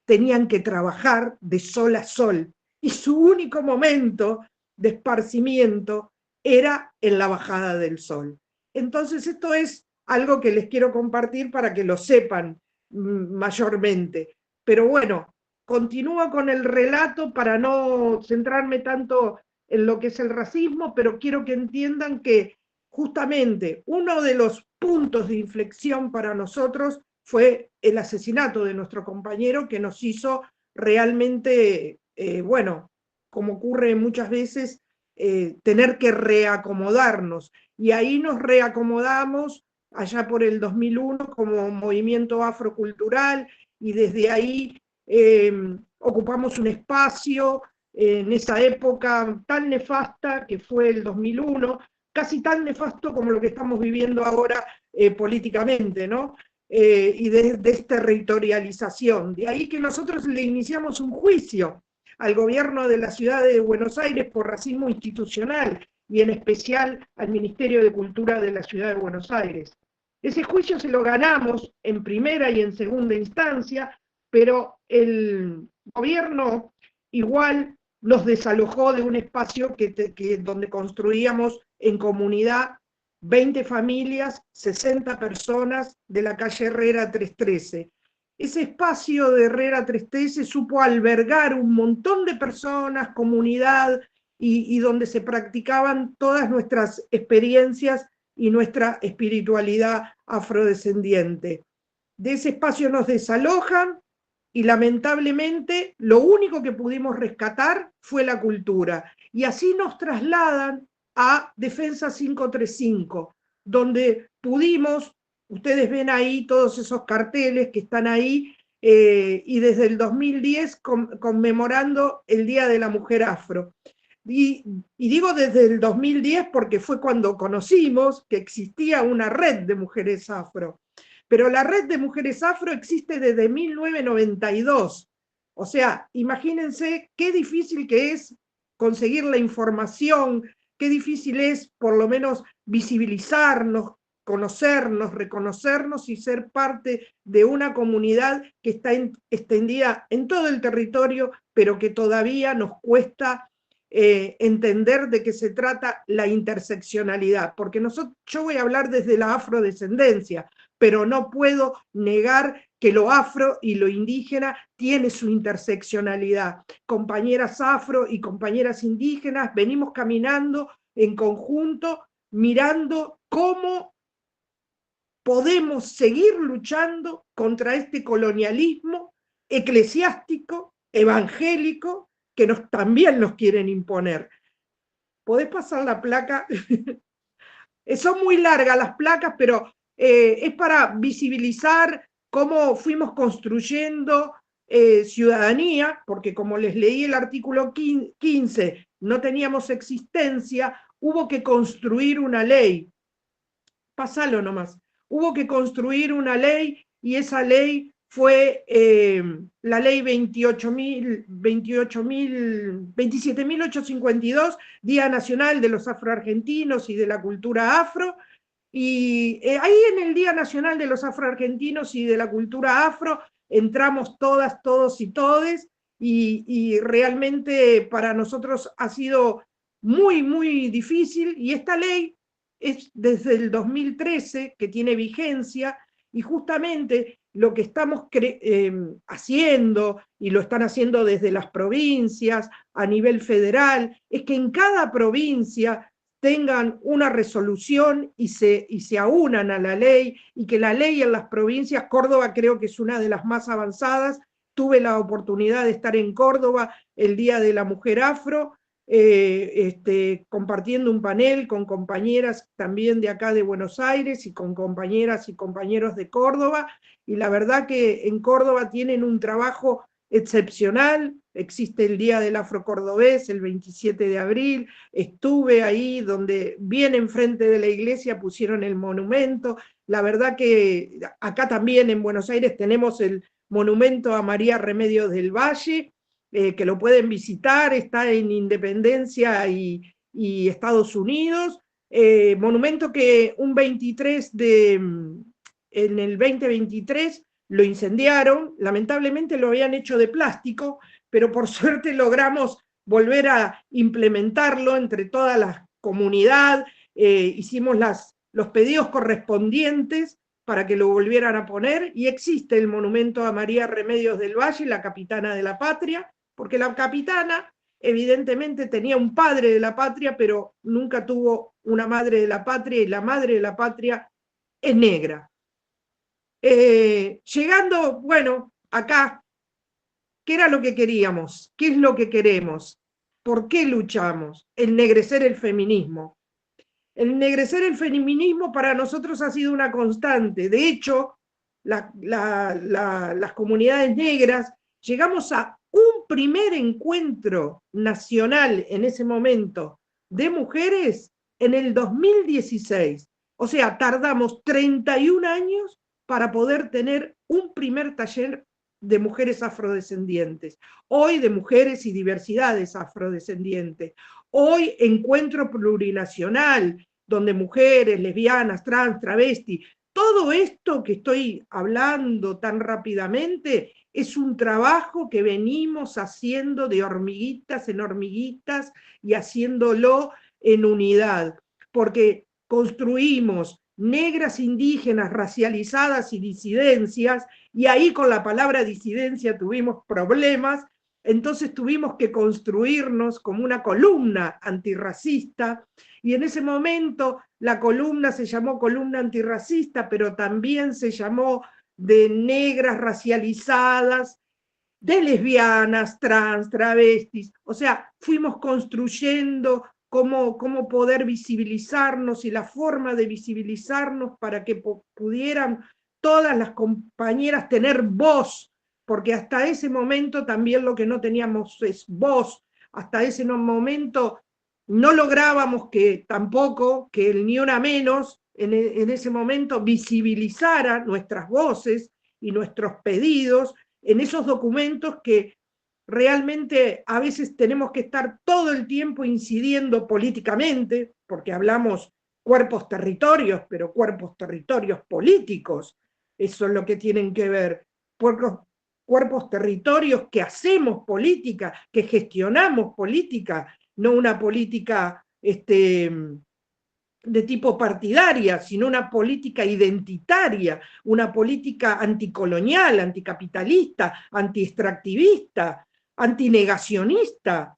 tenían que trabajar de sol a sol, y su único momento de esparcimiento era en la bajada del sol. Entonces esto es algo que les quiero compartir para que lo sepan mayormente. Pero bueno, continúo con el relato para no centrarme tanto en lo que es el racismo, pero quiero que entiendan que justamente uno de los puntos de inflexión para nosotros fue el asesinato de nuestro compañero, que nos hizo realmente, bueno, como ocurre muchas veces, tener que reacomodarnos. Y ahí nos reacomodamos allá por el 2001 como movimiento afrocultural, y desde ahí ocupamos un espacio en esa época tan nefasta que fue el 2001, casi tan nefasto como lo que estamos viviendo ahora políticamente, ¿no? Y de territorialización. De ahí que nosotros le iniciamos un juicio al gobierno de la ciudad de Buenos Aires por racismo institucional, y en especial al Ministerio de Cultura de la ciudad de Buenos Aires. Ese juicio se lo ganamos en primera y en segunda instancia, pero el gobierno igual nos desalojó de un espacio donde construíamos en comunidad 20 familias, 60 personas de la calle Herrera 313. Ese espacio de Herrera 313 supo albergar un montón de personas, comunidad, y donde se practicaban todas nuestras experiencias y nuestra espiritualidad afrodescendiente. De ese espacio nos desalojan, y lamentablemente lo único que pudimos rescatar fue la cultura. Y así nos trasladan a Defensa 535, donde pudimos, ustedes ven ahí todos esos carteles que están ahí, y desde el 2010 conmemorando el Día de la Mujer Afro. Y digo desde el 2010 porque fue cuando conocimos que existía una red de mujeres afro. Pero la red de mujeres afro existe desde 1992. O sea, imagínense qué difícil que es conseguir la información, qué difícil es por lo menos visibilizarnos, conocernos, reconocernos y ser parte de una comunidad que está extendida en todo el territorio, pero que todavía nos cuesta entender de qué se trata la interseccionalidad, porque yo voy a hablar desde la afrodescendencia, pero no puedo negar que lo afro y lo indígena tiene su interseccionalidad. Compañeras afro y compañeras indígenas venimos caminando en conjunto, mirando cómo podemos seguir luchando contra este colonialismo eclesiástico, evangélico, que también nos quieren imponer. ¿Podés pasar la placa? Son muy largas las placas, pero es para visibilizar cómo fuimos construyendo ciudadanía, porque como les leí el artículo 15, no teníamos existencia, hubo que construir una ley. Pasalo nomás. Hubo que construir una ley, y esa ley fue la ley 27.852, Día Nacional de los Afroargentinos y de la Cultura Afro. Y ahí en el Día Nacional de los Afroargentinos y de la Cultura Afro entramos todas, todos y todes, y realmente para nosotros ha sido muy, muy difícil, y esta ley es desde el 2013 que tiene vigencia, y justamente lo que estamos haciendo, y lo están haciendo desde las provincias a nivel federal, es que en cada provincia tengan una resolución y se aunan a la ley, y que la ley en las provincias, Córdoba creo que es una de las más avanzadas, tuve la oportunidad de estar en Córdoba el Día de la Mujer Afro, compartiendo un panel con compañeras también de acá de Buenos Aires y con compañeras y compañeros de Córdoba, y la verdad que en Córdoba tienen un trabajo excepcional. Existe el Día del Afrocordobés, el 27 de abril, estuve ahí donde bien enfrente de la iglesia pusieron el monumento. La verdad que acá también en Buenos Aires tenemos el monumento a María Remedios del Valle, que lo pueden visitar, está en Independencia y Estados Unidos, monumento que en el 2023 lo incendiaron, lamentablemente lo habían hecho de plástico, pero por suerte logramos volver a implementarlo entre toda la comunidad, hicimos los pedidos correspondientes para que lo volvieran a poner, y existe el monumento a María Remedios del Valle, la capitana de la patria, porque la capitana evidentemente tenía un padre de la patria, pero nunca tuvo una madre de la patria, y la madre de la patria es negra. Llegando, bueno, acá, ¿qué era lo que queríamos? ¿Qué es lo que queremos? ¿Por qué luchamos? Ennegrecer el feminismo. Ennegrecer el feminismo para nosotros ha sido una constante. De hecho, las comunidades negras llegamos a un primer encuentro nacional en ese momento de mujeres en el 2016. O sea, tardamos 31 años para poder tener un primer taller de mujeres afrodescendientes. Hoy de mujeres y diversidades afrodescendientes. Hoy encuentro plurinacional, donde mujeres, lesbianas, trans, travesti, todo esto que estoy hablando tan rápidamente es un trabajo que venimos haciendo de hormiguitas en hormiguitas y haciéndolo en unidad, porque construimos negras, indígenas, racializadas y disidencias, y ahí con la palabra disidencia tuvimos problemas. Entonces tuvimos que construirnos como una columna antirracista, y en ese momento la columna se llamó columna antirracista, pero también se llamó de negras racializadas, de lesbianas, trans, travestis. O sea, fuimos construyendo cómo poder visibilizarnos y la forma de visibilizarnos para que pudieran todas las compañeras tener voz, porque hasta ese momento también lo que no teníamos es voz. Hasta ese momento no lográbamos que tampoco, que el Ni Una Menos en ese momento visibilizara nuestras voces y nuestros pedidos en esos documentos que realmente a veces tenemos que estar todo el tiempo incidiendo políticamente, porque hablamos cuerpos territorios, pero cuerpos territorios políticos, eso es lo que tienen que ver, cuerpos territorios que hacemos política, que gestionamos política, no una política de tipo partidaria, sino una política identitaria, una política anticolonial, anticapitalista, antiextractivista, antinegacionista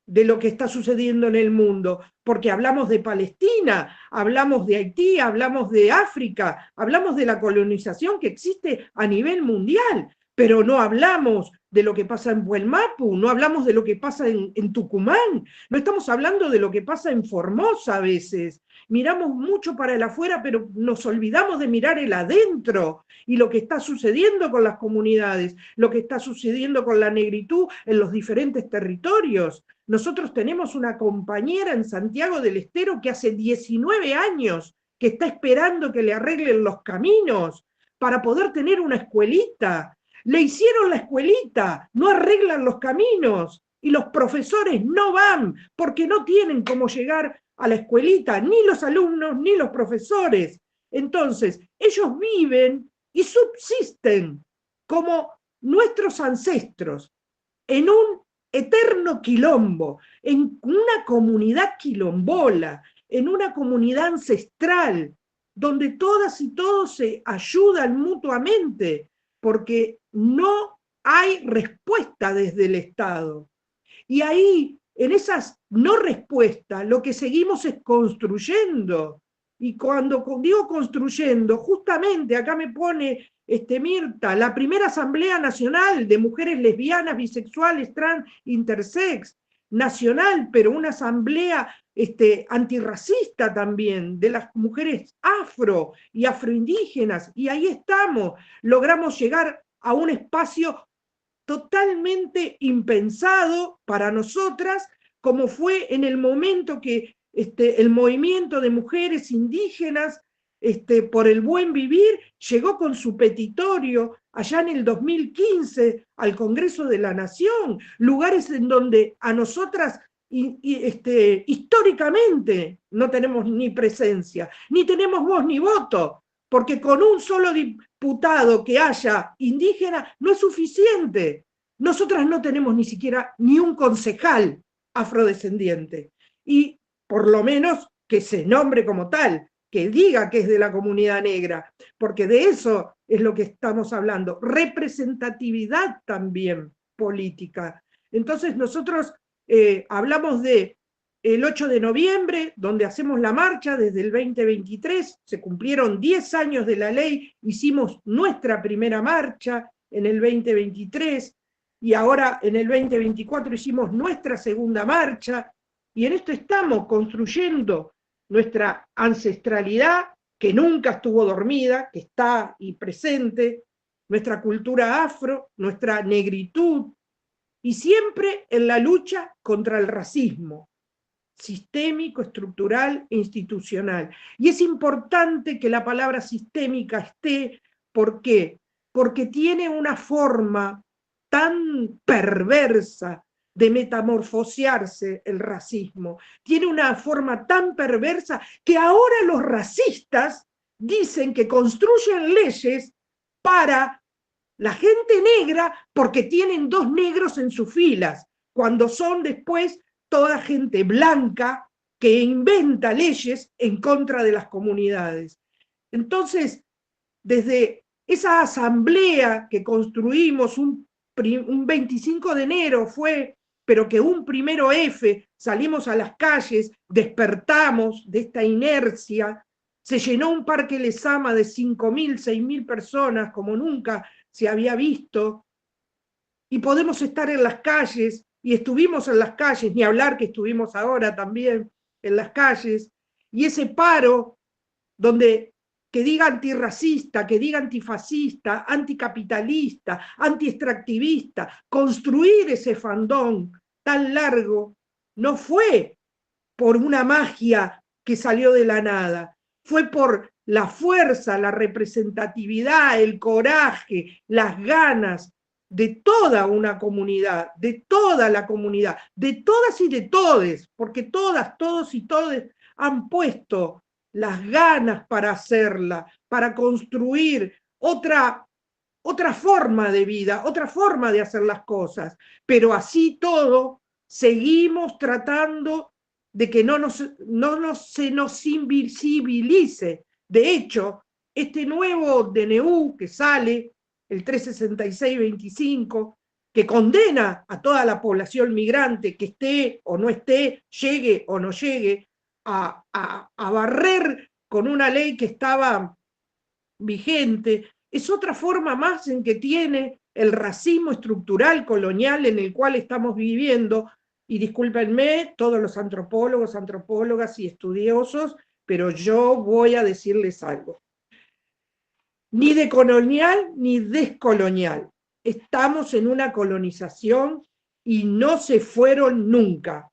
de lo que está sucediendo en el mundo, porque hablamos de Palestina, hablamos de Haití, hablamos de África, hablamos de la colonización que existe a nivel mundial, pero no hablamos de lo que pasa en Buelmapu, no hablamos de lo que pasa en Tucumán, no estamos hablando de lo que pasa en Formosa a veces. Miramos mucho para el afuera, pero nos olvidamos de mirar el adentro y lo que está sucediendo con las comunidades, lo que está sucediendo con la negritud en los diferentes territorios. Nosotros tenemos una compañera en Santiago del Estero que hace 19 años que está esperando que le arreglen los caminos para poder tener una escuelita. Le hicieron la escuelita, no arreglan los caminos, y los profesores no van porque no tienen cómo llegar a la escuelita, ni los alumnos ni los profesores. Entonces, ellos viven y subsisten como nuestros ancestros en un eterno quilombo, en una comunidad quilombola, en una comunidad ancestral, donde todas y todos se ayudan mutuamente, porque no hay respuesta desde el Estado. Y ahí, en esas no respuestas, lo que seguimos es construyendo. Y cuando digo construyendo, justamente acá me pone Mirta, la primera Asamblea Nacional de Mujeres Lesbianas, Bisexuales, Trans, Intersex, nacional, pero una asamblea antirracista también, de las mujeres afro y afroindígenas, y ahí estamos, logramos llegar a un espacio totalmente impensado para nosotras, como fue en el momento que el movimiento de mujeres indígenas por el buen vivir llegó con su petitorio allá en el 2015 al Congreso de la Nación, lugares en donde a nosotras históricamente no tenemos ni presencia, ni tenemos voz ni voto, porque con un solo diputado que haya indígena no es suficiente. Nosotras no tenemos ni siquiera ni un concejal afrodescendiente, y por lo menos que se nombre como tal, que diga que es de la comunidad negra, porque de eso es lo que estamos hablando, representatividad también política. Entonces nosotros hablamos de el 8 de noviembre, donde hacemos la marcha desde el 2023, se cumplieron 10 años de la ley, hicimos nuestra primera marcha en el 2023, y ahora en el 2024 hicimos nuestra segunda marcha, y en esto estamos construyendo nuestra ancestralidad, que nunca estuvo dormida, que está y presente, nuestra cultura afro, nuestra negritud, y siempre en la lucha contra el racismo sistémico, estructural e institucional. Y es importante que la palabra sistémica esté, ¿por qué? Porque tiene una forma tan perversa de metamorfosearse el racismo. Tiene una forma tan perversa que ahora los racistas dicen que construyen leyes para la gente negra porque tienen 2 negros en sus filas, cuando son después toda gente blanca que inventa leyes en contra de las comunidades. Entonces, desde esa asamblea que construimos un 25 de enero fue, pero que un 1F salimos a las calles, despertamos de esta inercia, se llenó un Parque Lezama de 5.000, 6.000 personas como nunca se había visto, y podemos estar en las calles, y estuvimos en las calles, ni hablar que estuvimos ahora también en las calles, y ese paro donde que diga antirracista, que diga antifascista, anticapitalista, antiextractivista, construir ese fandón tan largo, no fue por una magia que salió de la nada, fue por la fuerza, la representatividad, el coraje, las ganas de toda una comunidad, de toda la comunidad, de todas y de todes, porque todas, todos y todes han puesto las ganas para hacerla, para construir otra forma de vida, otra forma de hacer las cosas, pero así todo seguimos tratando de que no se nos invisibilice. De hecho, este nuevo DNU que sale, el 366-25, que condena a toda la población migrante, que esté o no esté, llegue o no llegue, a barrer con una ley que estaba vigente, es otra forma más en que tiene el racismo estructural colonial en el cual estamos viviendo, y discúlpenme todos los antropólogos, antropólogas y estudiosos, pero yo voy a decirles algo. Ni decolonial ni descolonial. Estamos en una colonización y no se fueron nunca.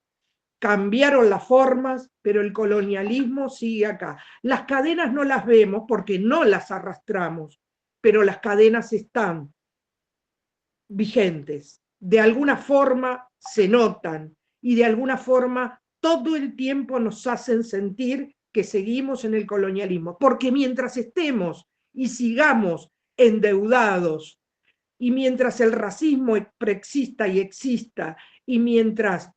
Cambiaron las formas, pero el colonialismo sigue acá. Las cadenas no las vemos porque no las arrastramos, pero las cadenas están vigentes. De alguna forma se notan y de alguna forma todo el tiempo nos hacen sentir que seguimos en el colonialismo, porque mientras estemos y sigamos endeudados, y mientras el racismo preexista y exista, y mientras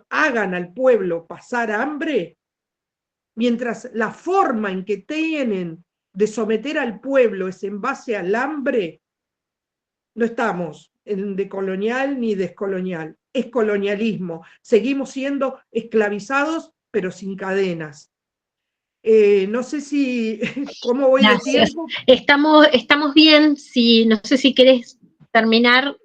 hagan al pueblo pasar hambre, mientras la forma en que tienen de someter al pueblo es en base al hambre, no estamos en decolonial ni descolonial, es colonialismo. Seguimos siendo esclavizados, pero sin cadenas. No sé si, ¿cómo voy de tiempo? Estamos bien, no sé si querés terminar.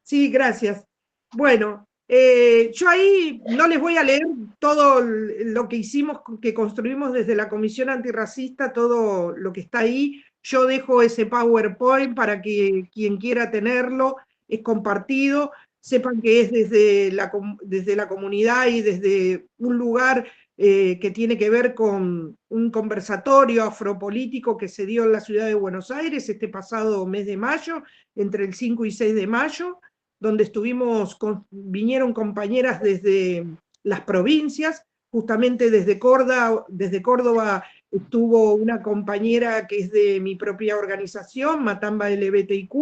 Sí, gracias. Bueno, Yo ahí no les voy a leer todo lo que hicimos, que construimos desde la Comisión Antirracista, todo lo que está ahí. Yo dejo ese PowerPoint para que quien quiera tenerlo, es compartido. Sepan que es desde la comunidad y desde un lugar que tiene que ver con un conversatorio afropolítico que se dio en la ciudad de Buenos Aires este pasado mes de mayo, entre el 5 y 6 de mayo, donde vinieron compañeras desde las provincias, justamente desde Córdoba estuvo una compañera que es de mi propia organización, Matamba LGBTIQ,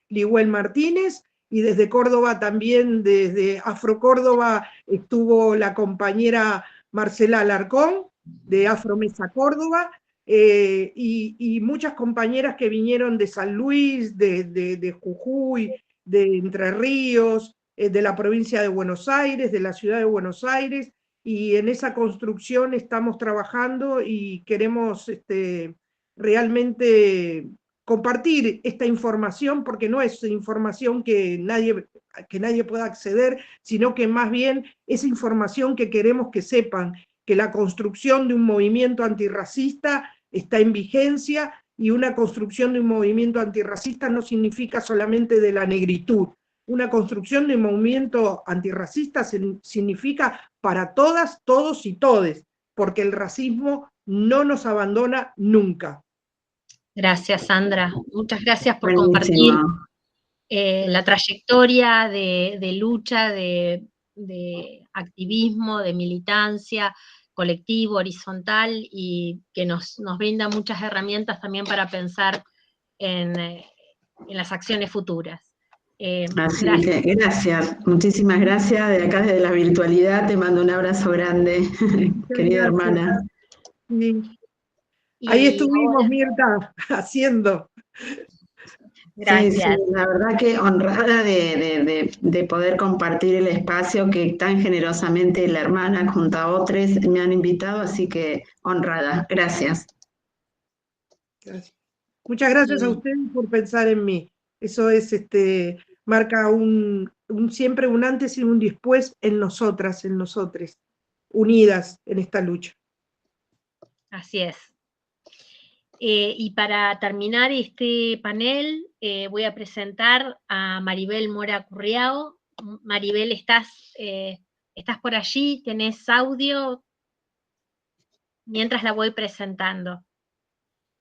Ligüel Martínez, y desde Córdoba también, desde Afrocórdoba, estuvo la compañera Marcela Alarcón, de Afromesa Córdoba, y muchas compañeras que vinieron de San Luis, de Jujuy, de Entre Ríos, de la provincia de Buenos Aires, de la ciudad de Buenos Aires, y en esa construcción estamos trabajando y queremos realmente compartir esta información, porque no es información que nadie pueda acceder, sino que más bien es información que queremos que sepan, que la construcción de un movimiento antirracista está en vigencia, y una construcción de un movimiento antirracista no significa solamente de la negritud. Una construcción de un movimiento antirracista significa para todas, todos y todes, porque el racismo no nos abandona nunca. Gracias, Sandra. Muchas gracias por compartir la trayectoria de lucha, de activismo, de militancia, colectivo, horizontal, y que nos brinda muchas herramientas también para pensar en las acciones futuras. Así que gracias, muchísimas gracias. De acá, desde la virtualidad, te mando un abrazo grande, querida hermana. Sí. Ahí estuvimos, ahora, Mirta, haciendo. Gracias. Sí, la verdad que honrada de poder compartir el espacio que tan generosamente la hermana junto a otros me han invitado, así que honrada. Gracias. Gracias. Muchas gracias a ustedes por pensar en mí. Eso es, marca siempre un antes y un después en nosotras, en nosotres, unidas en esta lucha. Así es. Y para terminar este panel, voy a presentar a Maribel Mora Curriao. Maribel, ¿estás por allí? ¿Tenés audio? Mientras la voy presentando.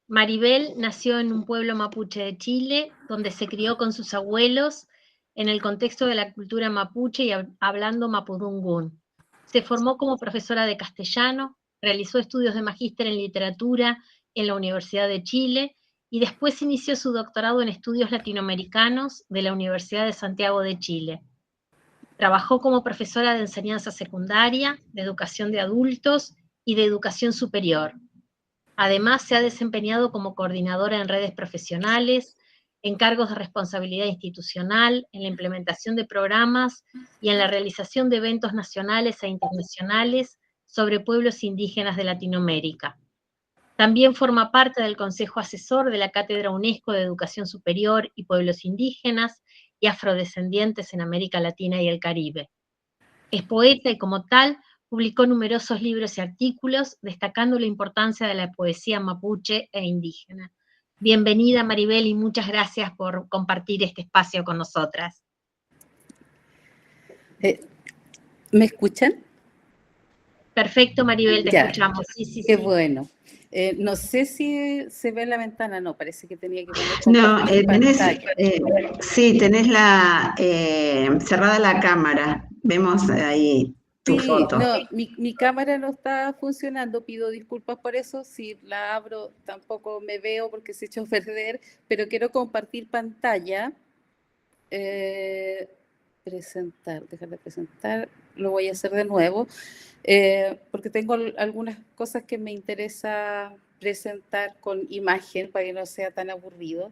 Maribel nació en un pueblo mapuche de Chile, donde se crió con sus abuelos en el contexto de la cultura mapuche y hablando mapudungún. Se formó como profesora de castellano, realizó estudios de magíster en literatura en la Universidad de Chile y después inició su doctorado en estudios latinoamericanos de la Universidad de Santiago de Chile. Trabajó como profesora de enseñanza secundaria, de educación de adultos y de educación superior. Además, se ha desempeñado como coordinadora en redes profesionales, en cargos de responsabilidad institucional, en la implementación de programas y en la realización de eventos nacionales e internacionales sobre pueblos indígenas de Latinoamérica. También forma parte del Consejo Asesor de la Cátedra UNESCO de Educación Superior y Pueblos Indígenas y Afrodescendientes en América Latina y el Caribe. Es poeta y como tal publicó numerosos libros y artículos, destacando la importancia de la poesía mapuche e indígena. Bienvenida, Maribel, y muchas gracias por compartir este espacio con nosotras. ¿Me escuchan? Perfecto, Maribel, te escuchamos. Sí, qué bueno. No sé si se ve en la ventana, no, parece que tenía que poner no, sí, tenés cerrada la cámara, vemos ahí tu foto. No, mi cámara no está funcionando, pido disculpas por eso, si la abro tampoco me veo porque se echó a perder, pero quiero compartir pantalla, déjame presentar, lo voy a hacer de nuevo, porque tengo algunas cosas que me interesa presentar con imagen para que no sea tan aburrido.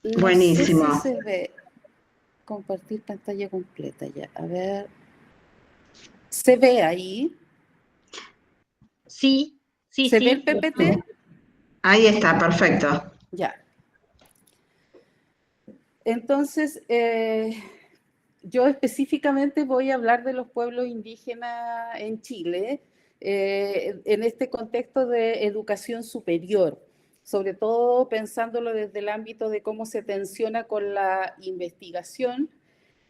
No Buenísimo. sé si se ve. Compartir pantalla completa ya. A ver. ¿Se ve ahí? Sí. ¿Se ve el PPT? Ahí está, perfecto. Ya. Entonces, yo específicamente voy a hablar de los pueblos indígenas en Chile, en este contexto de educación superior, sobre todo pensándolo desde el ámbito de cómo se tensiona con la investigación,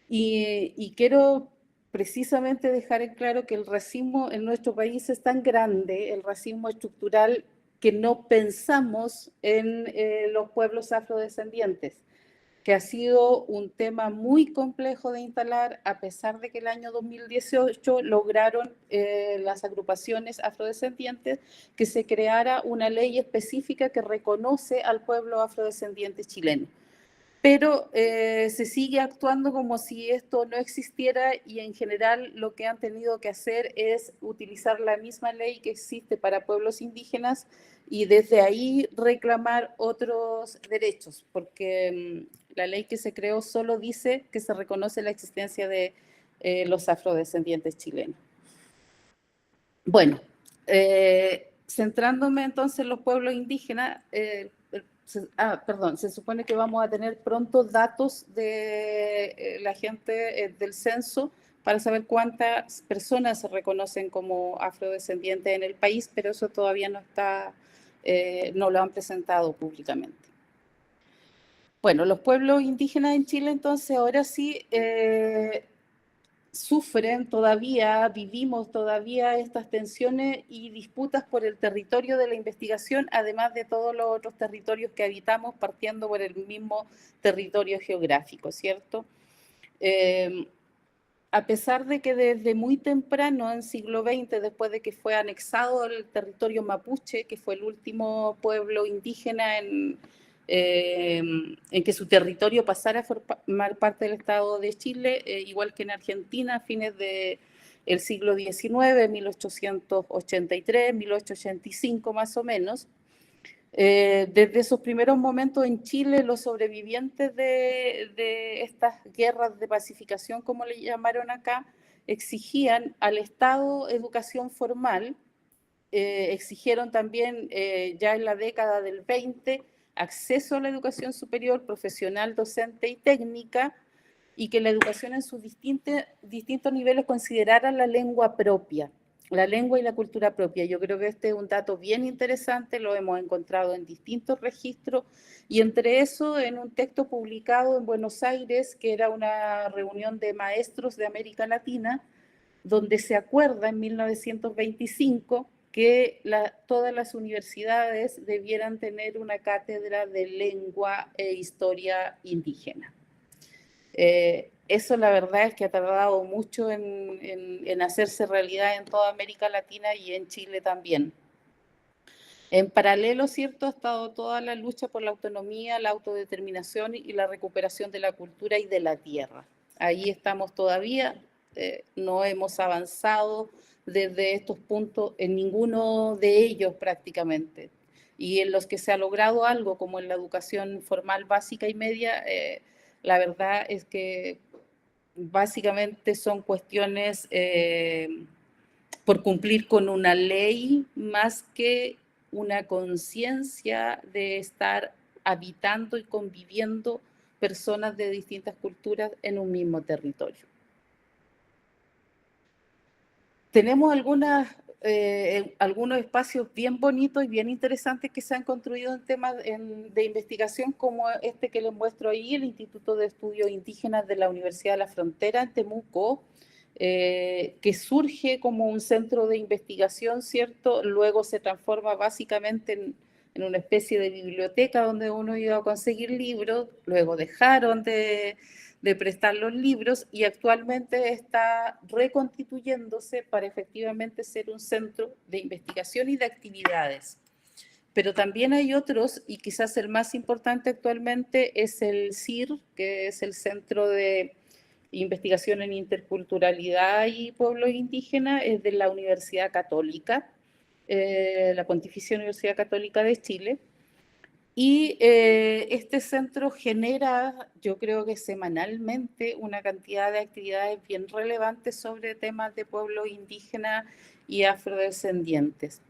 y quiero precisamente dejar en claro que el racismo en nuestro país es tan grande, el racismo estructural, que no pensamos en los pueblos afrodescendientes, que ha sido un tema muy complejo de instalar, a pesar de que el año 2018 lograron las agrupaciones afrodescendientes que se creara una ley específica que reconoce al pueblo afrodescendiente chileno. Pero se sigue actuando como si esto no existiera, y en general lo que han tenido que hacer es utilizar la misma ley que existe para pueblos indígenas y desde ahí reclamar otros derechos, porque la ley que se creó solo dice que se reconoce la existencia de los afrodescendientes chilenos. Bueno, centrándome entonces en los pueblos indígenas, se supone que vamos a tener pronto datos de la gente del censo para saber cuántas personas se reconocen como afrodescendientes en el país, pero eso todavía no está, no lo han presentado públicamente. Bueno, los pueblos indígenas en Chile entonces ahora sí sufren todavía, vivimos todavía estas tensiones y disputas por el territorio de la investigación, además de todos los otros territorios que habitamos, partiendo por el mismo territorio geográfico, ¿cierto? A pesar de que desde muy temprano, en siglo XX, después de que fue anexado el territorio mapuche, que fue el último pueblo indígena en que su territorio pasara a formar parte del Estado de Chile, igual que en Argentina a fines del siglo XIX, 1883, 1885 más o menos. Desde esos primeros momentos en Chile, los sobrevivientes de estas guerras de pacificación, como le llamaron acá, exigían al Estado educación formal, exigieron también ya en la década del 20 acceso a la educación superior, profesional, docente y técnica, y que la educación en sus distintos niveles considerara la lengua propia, la lengua y la cultura propia. Yo creo que este es un dato bien interesante, lo hemos encontrado en distintos registros, y entre eso en un texto publicado en Buenos Aires, que era una reunión de maestros de América Latina, donde se acuerda en 1925 que todas las universidades debieran tener una cátedra de lengua e historia indígena. Eso la verdad es que ha tardado mucho en hacerse realidad en toda América Latina y en Chile también. En paralelo, ¿cierto?, ha estado toda la lucha por la autonomía, la autodeterminación y la recuperación de la cultura y de la tierra. Ahí estamos todavía, no hemos avanzado desde estos puntos en ninguno de ellos prácticamente. Y en los que se ha logrado algo, como en la educación formal básica y media, la verdad es que básicamente son cuestiones por cumplir con una ley, más que una conciencia de estar habitando y conviviendo personas de distintas culturas en un mismo territorio. Tenemos algunos espacios bien bonitos y bien interesantes que se han construido en temas de investigación, como este que les muestro ahí, el Instituto de Estudios Indígenas de la Universidad de la Frontera en Temuco, que surge como un centro de investigación, ¿cierto? Luego se transforma básicamente en una especie de biblioteca donde uno iba a conseguir libros, luego dejaron de prestar los libros y actualmente está reconstituyéndose para efectivamente ser un centro de investigación y de actividades. Pero también hay otros, y quizás el más importante actualmente es el CIR, que es el Centro de Investigación en Interculturalidad y Pueblos Indígenas, es de la Universidad Católica, la Pontificia Universidad Católica de Chile. Y este centro genera, yo creo que semanalmente, una cantidad de actividades bien relevantes sobre temas de pueblos indígenas y afrodescendientes.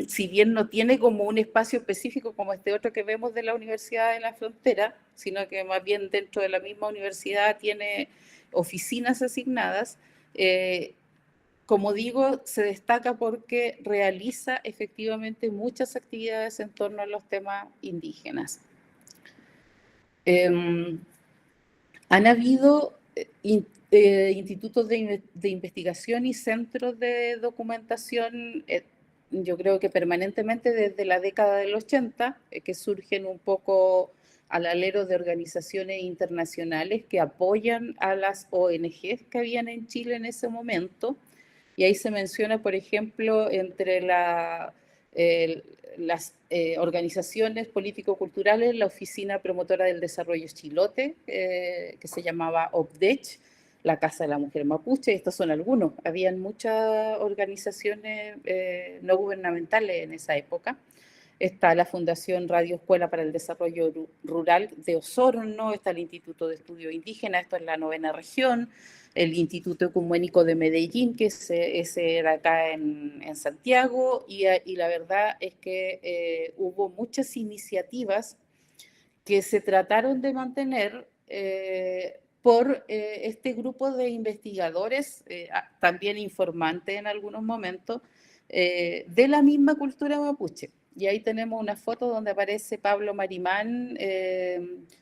si bien no tiene como un espacio específico como este otro que vemos de la Universidad de la Frontera, sino que más bien dentro de la misma universidad tiene oficinas asignadas, como digo, se destaca porque realiza efectivamente muchas actividades en torno a los temas indígenas. Han habido institutos de investigación y centros de documentación, yo creo que permanentemente desde la década del 80, que surgen un poco al alero de organizaciones internacionales que apoyan a las ONGs que habían en Chile en ese momento. Y ahí se menciona, por ejemplo, entre las organizaciones político-culturales, la Oficina Promotora del Desarrollo Chilote, que se llamaba OPDECH, la Casa de la Mujer Mapuche, estos son algunos. Habían muchas organizaciones no gubernamentales en esa época. Está la Fundación Radio Escuela para el Desarrollo Rural de Osorno, está el Instituto de Estudios Indígenas, esto es la 9ª región, el Instituto Ecuménico de Medellín, que ese era acá en Santiago, y la verdad es que hubo muchas iniciativas que se trataron de mantener por este grupo de investigadores, también informantes en algunos momentos, de la misma cultura mapuche. Y ahí tenemos una foto donde aparece Pablo Marimán,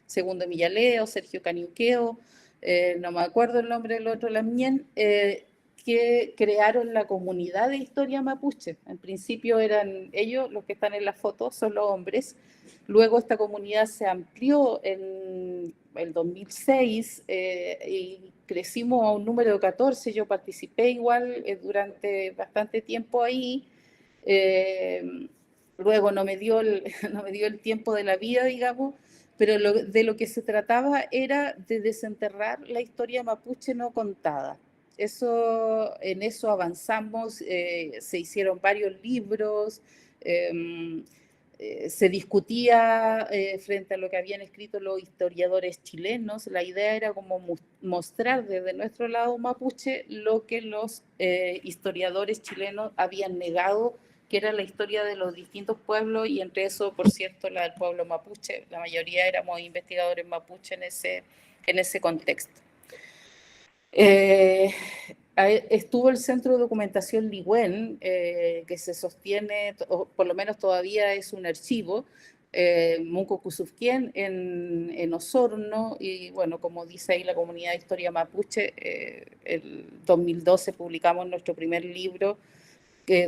Segundo Millaleo, Sergio Caniuqueo, no me acuerdo el nombre del otro, Lamien, que crearon la comunidad de historia mapuche. En principio eran ellos los que están en la foto, son los hombres. Luego esta comunidad se amplió en el 2006 y crecimos a un número de 14. Yo participé igual durante bastante tiempo ahí. Luego no me dio el tiempo de la vida, digamos, pero de lo que se trataba era de desenterrar la historia mapuche no contada. En eso avanzamos, se hicieron varios libros, se discutía frente a lo que habían escrito los historiadores chilenos. La idea era como mostrar desde nuestro lado mapuche lo que los historiadores chilenos habían negado, que era la historia de los distintos pueblos, y entre eso, por cierto, la del pueblo mapuche. La mayoría éramos investigadores mapuche en ese contexto. Estuvo el Centro de Documentación Ligüen, que se sostiene, o por lo menos todavía es un archivo, Munco Cusufquien en Osorno, y bueno, como dice ahí la comunidad de historia mapuche, el 2012 publicamos nuestro primer libro,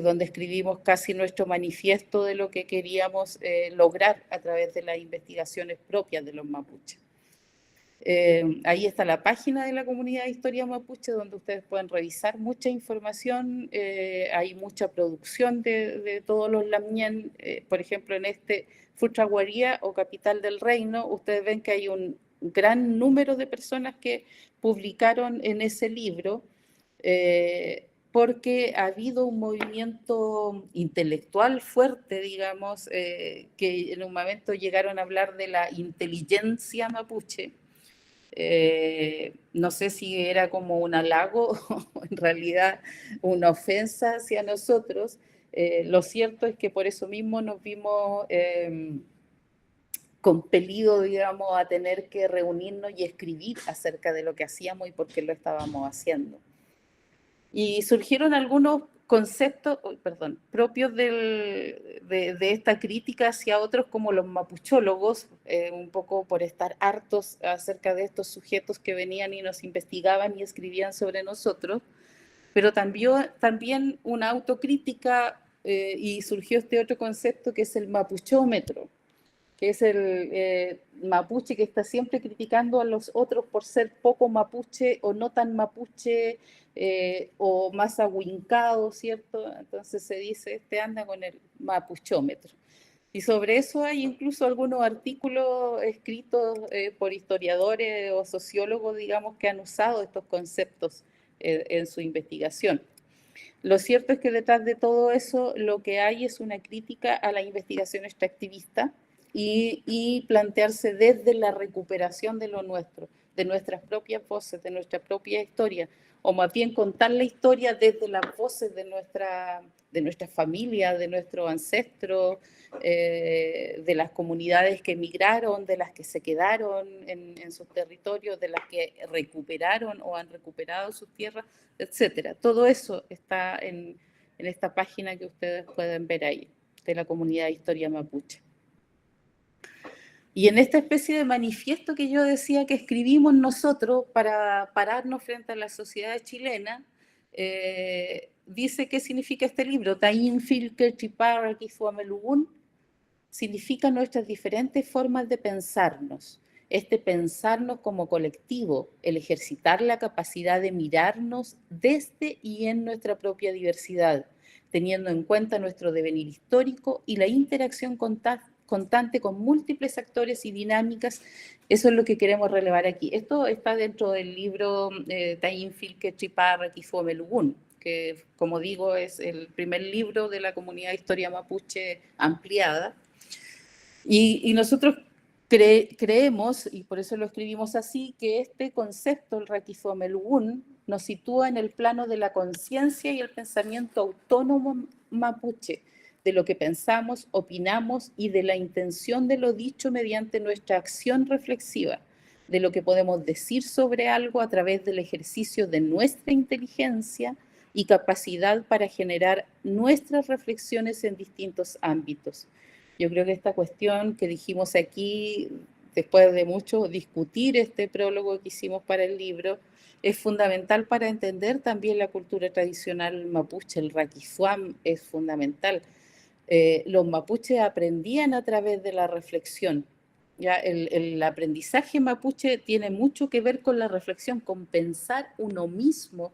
donde escribimos casi nuestro manifiesto de lo que queríamos lograr a través de las investigaciones propias de los mapuches. Ahí está la página de la comunidad de historia mapuche, donde ustedes pueden revisar mucha información. Hay mucha producción de todos los lamien. Por ejemplo, en este Futraguaría o Capital del Reino, ustedes ven que hay un gran número de personas que publicaron en ese libro, porque ha habido un movimiento intelectual fuerte, digamos, que en un momento llegaron a hablar de la inteligencia mapuche. No sé si era como un halago o en realidad una ofensa hacia nosotros. Lo cierto es que por eso mismo nos vimos compelidos, digamos, a tener que reunirnos y escribir acerca de lo que hacíamos y por qué lo estábamos haciendo. Y surgieron algunos conceptos, propios de esta crítica hacia otros como los mapuchólogos, un poco por estar hartos acerca de estos sujetos que venían y nos investigaban y escribían sobre nosotros, pero también una autocrítica, y surgió este otro concepto que es el mapuchómetro, que es el mapuche que está siempre criticando a los otros por ser poco mapuche o no tan mapuche, o más ahuincado, ¿cierto? Entonces se dice, anda con el mapuchómetro. Y sobre eso hay incluso algunos artículos escritos por historiadores o sociólogos, digamos, que han usado estos conceptos en su investigación. Lo cierto es que detrás de todo eso lo que hay es una crítica a la investigación extractivista, y plantearse desde la recuperación de lo nuestro, de nuestras propias voces, de nuestra propia historia, o más bien contar la historia desde las voces de nuestra nuestra familia, de nuestros ancestros, de las comunidades que emigraron, de las que se quedaron en sus territorios, de las que recuperaron o han recuperado sus tierras, etcétera. Todo eso está en esta página que ustedes pueden ver ahí, de la Comunidad de Historia Mapuche. Y en esta especie de manifiesto que yo decía que escribimos nosotros para pararnos frente a la sociedad chilena, dice qué significa este libro. Taín Filker Chipara Kifuamelugun significa nuestras diferentes formas de pensarnos. Pensarnos como colectivo, el ejercitar la capacidad de mirarnos desde y en nuestra propia diversidad, teniendo en cuenta nuestro devenir histórico y la interacción constante con múltiples actores y dinámicas. Eso es lo que queremos relevar aquí. Esto está dentro del libro Taín Filker Chipara Kifuamelugun, que, como digo, es el primer libro de la Comunidad de Historia Mapuche ampliada. Y nosotros creemos, y por eso lo escribimos así, que este concepto, el Raquifuamelugun, nos sitúa en el plano de la conciencia y el pensamiento autónomo mapuche, de lo que pensamos, opinamos y de la intención de lo dicho mediante nuestra acción reflexiva, de lo que podemos decir sobre algo a través del ejercicio de nuestra inteligencia y capacidad para generar nuestras reflexiones en distintos ámbitos. Yo creo que esta cuestión que dijimos aquí, después de mucho discutir este prólogo que hicimos para el libro, es fundamental para entender también la cultura tradicional mapuche. El raquifuam es fundamental. Los mapuches aprendían a través de la reflexión. ¿Ya? El aprendizaje mapuche tiene mucho que ver con la reflexión, con pensar uno mismo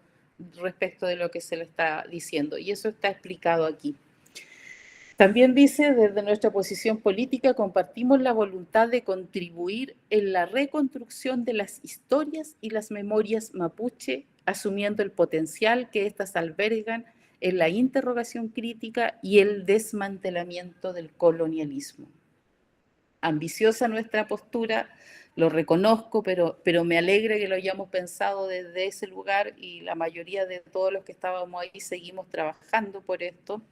respecto de lo que se le está diciendo. Y eso está explicado aquí. También dice, desde nuestra posición política compartimos la voluntad de contribuir en la reconstrucción de las historias y las memorias mapuche, asumiendo el potencial que éstas albergan en la interrogación crítica y el desmantelamiento del colonialismo. Ambiciosa nuestra postura, lo reconozco, pero me alegra que lo hayamos pensado desde ese lugar y la mayoría de todos los que estábamos ahí seguimos trabajando por esto.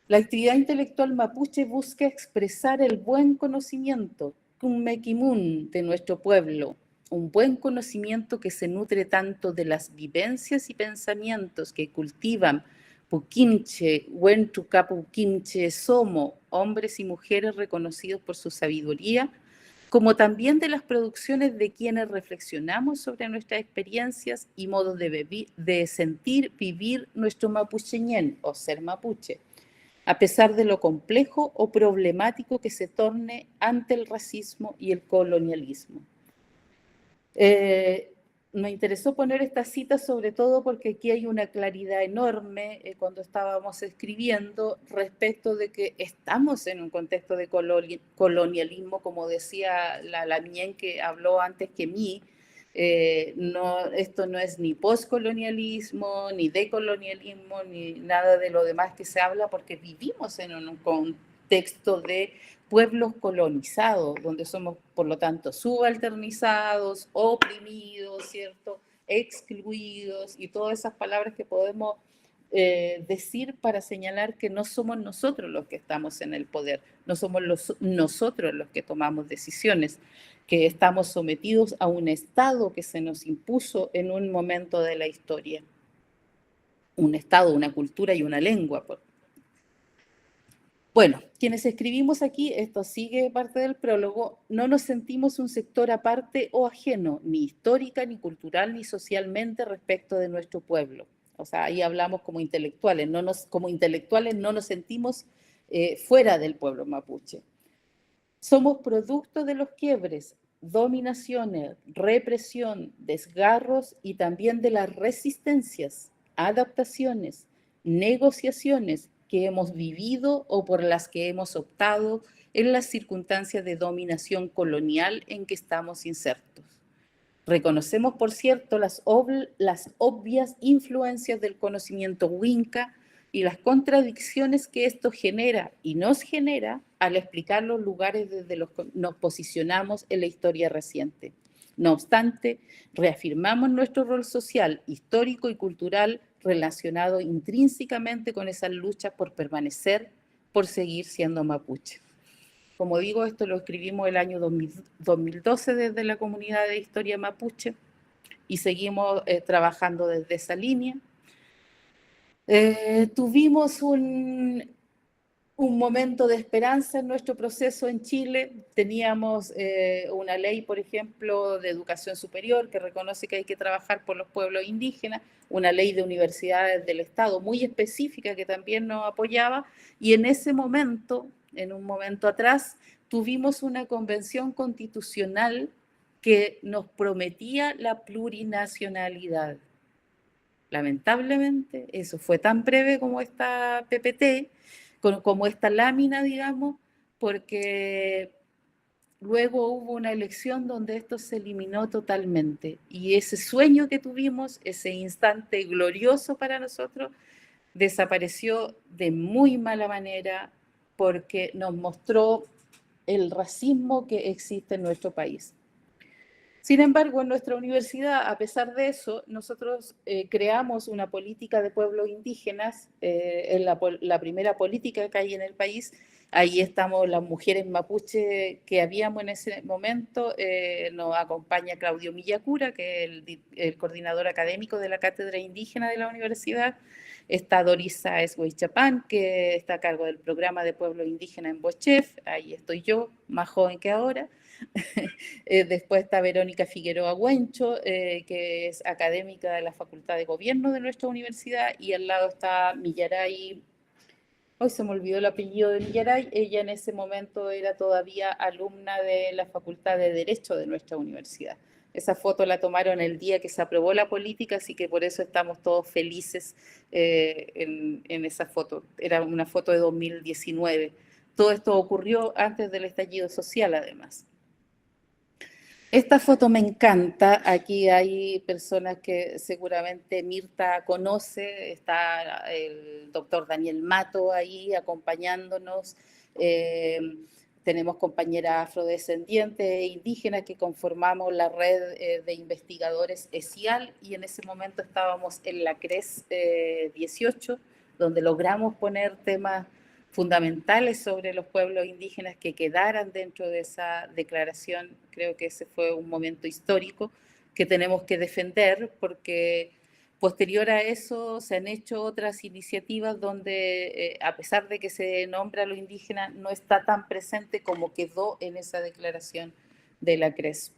La actividad intelectual mapuche busca expresar el buen conocimiento, kunmekimun, de nuestro pueblo, un buen conocimiento que se nutre tanto de las vivencias y pensamientos que cultivan Puquinche, Huentucapuquinche, Somo, hombres y mujeres reconocidos por su sabiduría, como también de las producciones de quienes reflexionamos sobre nuestras experiencias y modos de sentir, vivir nuestro mapucheñén o ser mapuche, a pesar de lo complejo o problemático que se torne ante el racismo y el colonialismo. Me interesó poner esta cita sobre todo porque aquí hay una claridad enorme cuando estábamos escribiendo respecto de que estamos en un contexto de colonialismo, como decía la Lamien que habló antes que mí. Esto no es ni postcolonialismo, ni decolonialismo, ni nada de lo demás que se habla, porque vivimos en un contexto de pueblos colonizados, donde somos, por lo tanto, subalternizados, oprimidos, ¿cierto?, excluidos, y todas esas palabras que podemos decir para señalar que no somos nosotros los que estamos en el poder, no somos nosotros los que tomamos decisiones, que estamos sometidos a un Estado que se nos impuso en un momento de la historia. Un Estado, una cultura y una lengua. Bueno, quienes escribimos aquí, esto sigue parte del prólogo, no nos sentimos un sector aparte o ajeno, ni histórica, ni cultural, ni socialmente respecto de nuestro pueblo. O sea, ahí hablamos como intelectuales, como intelectuales no nos sentimos fuera del pueblo mapuche. Somos producto de los quiebres, dominaciones, represión, desgarros y también de las resistencias, adaptaciones, negociaciones que hemos vivido o por las que hemos optado en las circunstancias de dominación colonial en que estamos insertos. Reconocemos, por cierto, las obvias influencias del conocimiento winca y las contradicciones que esto genera y nos genera al explicar los lugares desde los que nos posicionamos en la historia reciente. No obstante, reafirmamos nuestro rol social, histórico y cultural relacionado intrínsecamente con esas luchas por permanecer, por seguir siendo mapuche. Como digo, esto lo escribimos el año 2012 desde la comunidad de historia mapuche y seguimos trabajando desde esa línea. Tuvimos un momento de esperanza en nuestro proceso en Chile. Teníamos una ley, por ejemplo, de educación superior que reconoce que hay que trabajar por los pueblos indígenas, una ley de universidades del Estado muy específica que también nos apoyaba, y en ese momento, en un momento atrás, tuvimos una convención constitucional que nos prometía la plurinacionalidad. Lamentablemente, eso fue tan breve como esta PPT, como esta lámina, digamos, porque luego hubo una elección donde esto se eliminó totalmente. Y ese sueño que tuvimos, ese instante glorioso para nosotros, desapareció de muy mala manera porque nos mostró el racismo que existe en nuestro país. Sin embargo, en nuestra universidad, a pesar de eso, nosotros creamos una política de pueblos indígenas, la primera política que hay en el país. Ahí estamos las mujeres mapuche que habíamos en ese momento. Nos acompaña Claudio Millacura, que es el coordinador académico de la Cátedra Indígena de la universidad. Está Doris Sáez Huaychapán, que está a cargo del programa de pueblos indígenas en Bochef. Ahí estoy yo, más joven que ahora. Después está Verónica Figueroa Huencho, que es académica de la Facultad de Gobierno de nuestra universidad, y al lado está Millaray, hoy se me olvidó el apellido de Millaray. Ella en ese momento era todavía alumna de la Facultad de Derecho de nuestra universidad. Esa foto la tomaron el día que se aprobó la política, así que por eso estamos todos felices en esa foto. Era una foto de 2019. Todo esto ocurrió antes del estallido social, además. Esta foto me encanta. Aquí hay personas que seguramente Mirta conoce. Está el doctor Daniel Mato ahí acompañándonos. Tenemos compañeras afrodescendientes e indígenas que conformamos la red de investigadores ESIAL, y en ese momento estábamos en la CRES 18, donde logramos poner temas fundamentales sobre los pueblos indígenas que quedaran dentro de esa declaración. Creo que ese fue un momento histórico que tenemos que defender, porque posterior a eso se han hecho otras iniciativas donde, a pesar de que se nombra a lo indígena, no está tan presente como quedó en esa declaración de la CRES.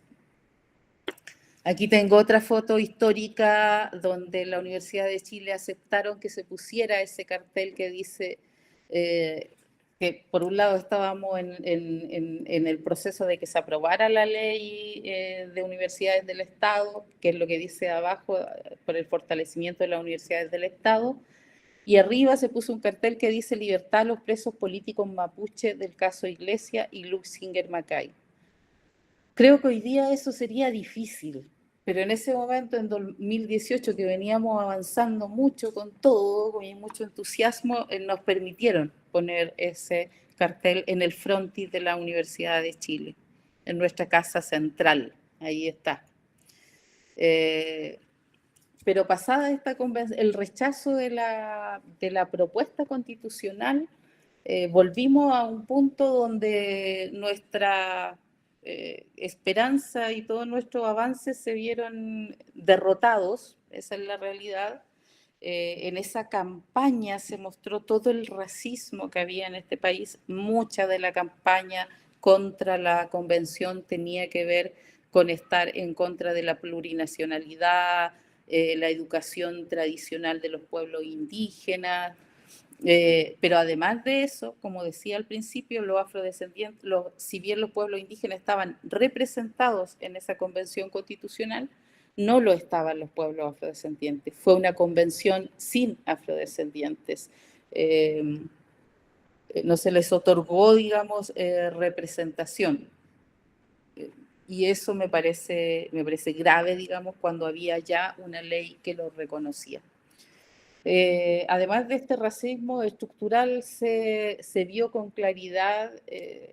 Aquí tengo otra foto histórica donde la Universidad de Chile aceptaron que se pusiera ese cartel que dice que por un lado estábamos en el proceso de que se aprobara la ley de universidades del Estado, que es lo que dice abajo, por el fortalecimiento de las universidades del Estado, y arriba se puso un cartel que dice libertad a los presos políticos mapuche del caso Iglesia y Luxinger Macay. Creo que hoy día eso sería difícil, pero en ese momento, en 2018, que veníamos avanzando mucho con todo, con mucho entusiasmo, nos permitieron poner ese cartel en el frontis de la Universidad de Chile, en nuestra casa central. Ahí está. Pero pasada esta convención, el rechazo de la propuesta constitucional, volvimos a un punto donde nuestra esperanza y todos nuestros avances se vieron derrotados. Esa es la realidad. En esa campaña se mostró todo el racismo que había en este país. Mucha de la campaña contra la convención tenía que ver con estar en contra de la plurinacionalidad, la educación tradicional de los pueblos indígenas. Pero además de eso, como decía al principio, los afrodescendientes, si bien los pueblos indígenas estaban representados en esa convención constitucional, no lo estaban los pueblos afrodescendientes. Fue una convención sin afrodescendientes. No se les otorgó, digamos, representación. Y eso me parece grave, digamos, cuando había ya una ley que lo reconocía. Además de este racismo estructural, se vio con claridad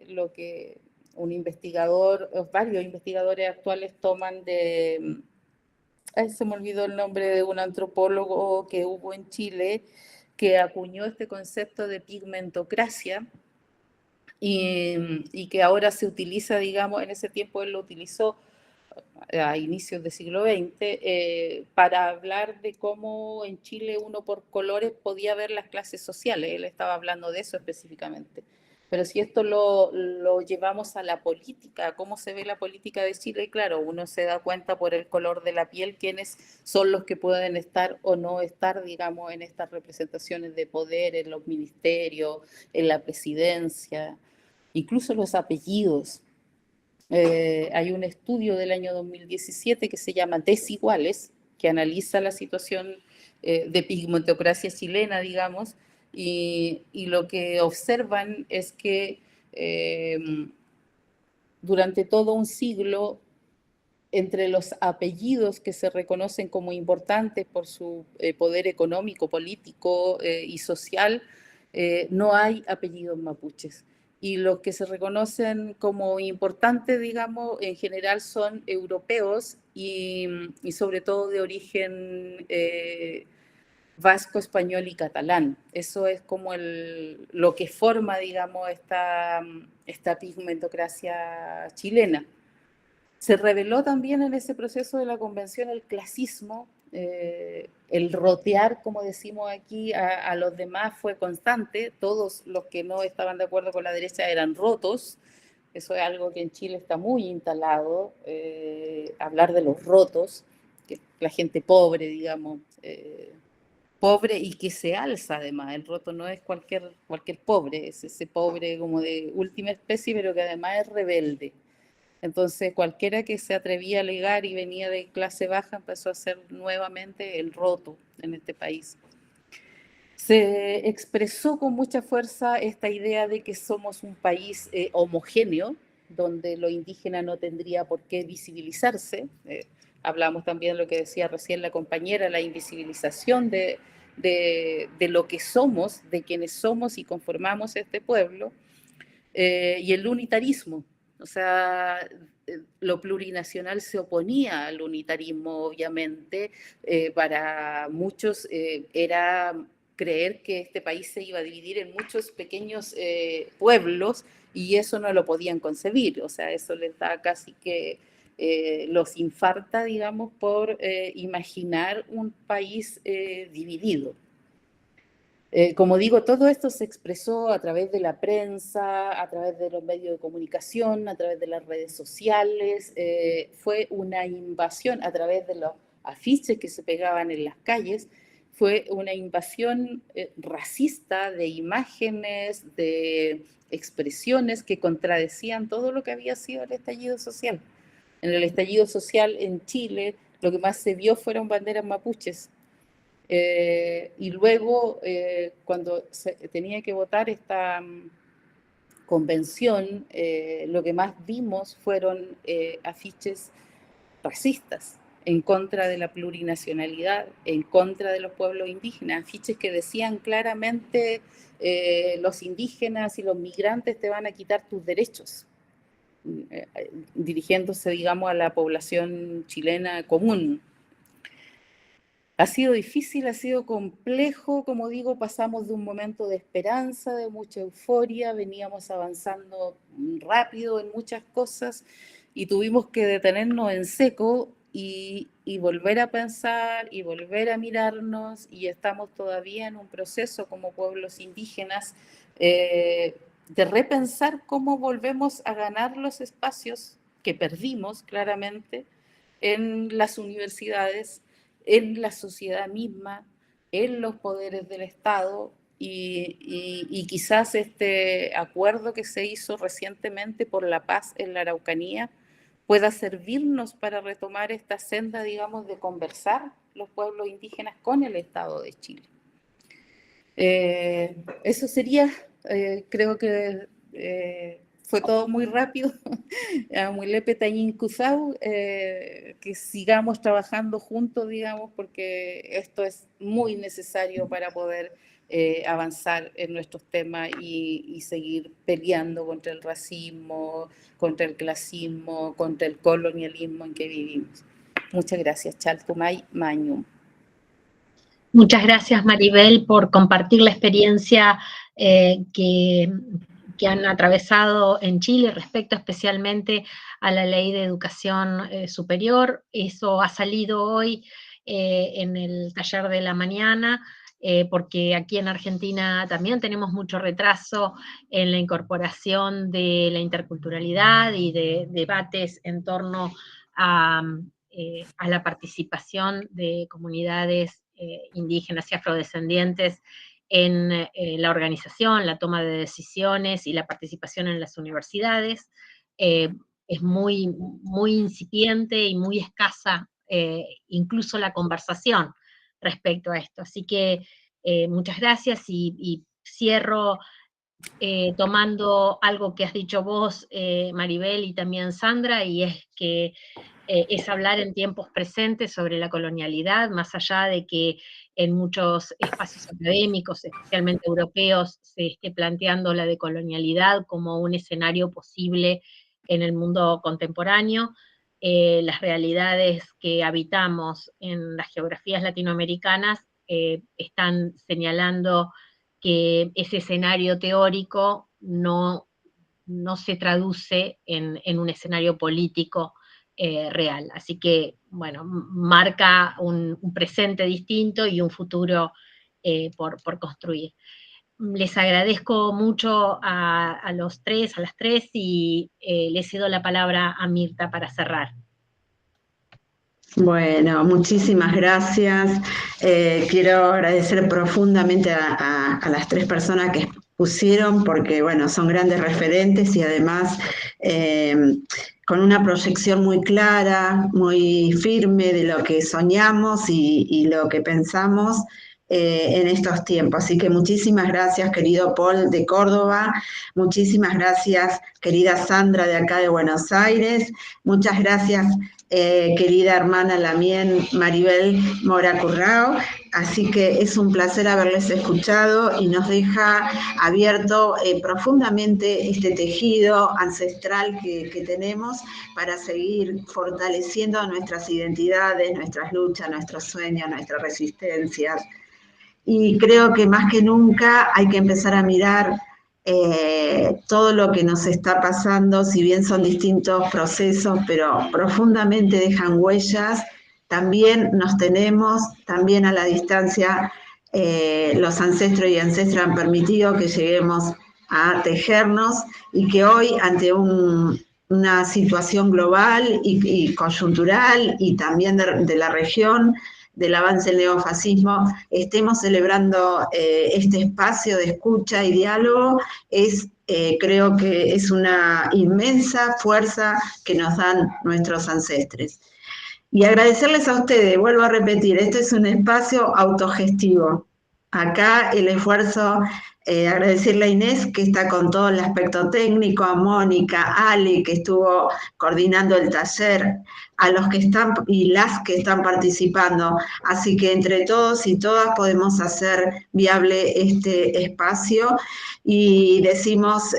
lo que un investigador, varios investigadores actuales toman de Ay, se me olvidó el nombre de un antropólogo que hubo en Chile que acuñó este concepto de pigmentocracia y que ahora se utiliza, digamos, en ese tiempo él lo utilizó a inicios del siglo XX, para hablar de cómo en Chile uno por colores podía ver las clases sociales. Él estaba hablando de eso específicamente. Pero si esto lo llevamos a la política, cómo se ve la política de Chile, claro, uno se da cuenta por el color de la piel quiénes son los que pueden estar o no estar, digamos, en estas representaciones de poder, en los ministerios, en la presidencia, incluso los apellidos. Hay un estudio del año 2017 que se llama Desiguales, que analiza la situación de pigmentocracia chilena, digamos, y lo que observan es que durante todo un siglo, entre los apellidos que se reconocen como importantes por su poder económico, político y social, no hay apellidos mapuches. Y los que se reconocen como importantes, digamos, en general son europeos y sobre todo de origen vasco, español y catalán. Eso es como lo que forma, digamos, esta pigmentocracia chilena. Se reveló también en ese proceso de la convención el clasismo, el rotear, como decimos aquí, a los demás fue constante. Todos los que no estaban de acuerdo con la derecha eran rotos. Eso es algo que en Chile está muy instalado, hablar de los rotos, que la gente pobre, digamos, pobre y que se alza además. El roto no es cualquier pobre, es ese pobre como de última especie, pero que además es rebelde. Entonces, cualquiera que se atrevía a alegar y venía de clase baja empezó a ser nuevamente el roto en este país. Se expresó con mucha fuerza esta idea de que somos un país homogéneo, donde lo indígena no tendría por qué visibilizarse. Hablamos también de lo que decía recién la compañera, la invisibilización de lo que somos, de quienes somos y conformamos este pueblo, y el unitarismo. O sea, lo plurinacional se oponía al unitarismo, obviamente. Para muchos era creer que este país se iba a dividir en muchos pequeños pueblos y eso no lo podían concebir. O sea, eso les da casi que los infarta, digamos, por imaginar un país dividido. Como digo, todo esto se expresó a través de la prensa, a través de los medios de comunicación, a través de las redes sociales. Fue una invasión a través de los afiches que se pegaban en las calles. Fue una invasión racista de imágenes, de expresiones que contradecían todo lo que había sido el estallido social. En el estallido social en Chile, lo que más se vio fueron banderas mapuches. Y luego, cuando se tenía que votar esta convención, lo que más vimos fueron afiches racistas en contra de la plurinacionalidad, en contra de los pueblos indígenas, afiches que decían claramente los indígenas y los migrantes te van a quitar tus derechos, dirigiéndose, digamos, a la población chilena común. Ha sido difícil, ha sido complejo, como digo, pasamos de un momento de esperanza, de mucha euforia, veníamos avanzando rápido en muchas cosas y tuvimos que detenernos en seco y volver a pensar y volver a mirarnos, y estamos todavía en un proceso como pueblos indígenas de repensar cómo volvemos a ganar los espacios que perdimos claramente en las universidades, en la sociedad misma, en los poderes del Estado, y quizás este acuerdo que se hizo recientemente por la paz en la Araucanía pueda servirnos para retomar esta senda, digamos, de conversar los pueblos indígenas con el Estado de Chile. Eso sería, creo que fue todo muy rápido, muy lepe tañín cusau, que sigamos trabajando juntos, digamos, porque esto es muy necesario para poder avanzar en nuestros temas y seguir peleando contra el racismo, contra el clasismo, contra el colonialismo en que vivimos. Muchas gracias, Chaltumay Mañum. Muchas gracias, Maribel, por compartir la experiencia que han atravesado en Chile respecto especialmente a la Ley de Educación Superior. Eso ha salido hoy en el taller de la mañana, porque aquí en Argentina también tenemos mucho retraso en la incorporación de la interculturalidad y de debates en torno a la participación de comunidades indígenas y afrodescendientes en la organización, la toma de decisiones y la participación en las universidades. Es muy, muy incipiente y muy escasa incluso la conversación respecto a esto. Así que muchas gracias y cierro tomando algo que has dicho vos, Maribel, y también Sandra, y es que es hablar en tiempos presentes sobre la colonialidad, más allá de que en muchos espacios académicos, especialmente europeos, se esté planteando la decolonialidad como un escenario posible en el mundo contemporáneo. Las realidades que habitamos en las geografías latinoamericanas están señalando que ese escenario teórico no se traduce en un escenario político real. Así que, bueno, marca un presente distinto y un futuro por construir. Les agradezco mucho a los tres, a las tres, y les cedo la palabra a Mirta para cerrar. Bueno, muchísimas gracias. Quiero agradecer profundamente a las tres personas que pusieron, porque bueno, son grandes referentes y además con una proyección muy clara, muy firme de lo que soñamos y lo que pensamos en estos tiempos. Así que muchísimas gracias, querido Paul de Córdoba, muchísimas gracias, querida Sandra de acá de Buenos Aires, muchas gracias, querida hermana Lamien Maribel Mora Currao. Así que es un placer haberles escuchado y nos deja abierto profundamente este tejido ancestral que tenemos para seguir fortaleciendo nuestras identidades, nuestras luchas, nuestros sueños, nuestras resistencias. Y creo que más que nunca hay que empezar a mirar todo lo que nos está pasando, si bien son distintos procesos, pero profundamente dejan huellas. También nos tenemos, también a la distancia, los ancestros y ancestras han permitido que lleguemos a tejernos y que hoy, ante una situación global y coyuntural y también de la región, del avance del neofascismo, estemos celebrando este espacio de escucha y diálogo, creo que es una inmensa fuerza que nos dan nuestros ancestres. Y agradecerles a ustedes, vuelvo a repetir, este es un espacio autogestivo. Acá el esfuerzo, agradecerle a Inés, que está con todo el aspecto técnico, a Mónica, a Ali, que estuvo coordinando el taller, a los que están y las que están participando. Así que entre todos y todas podemos hacer viable este espacio y decimos...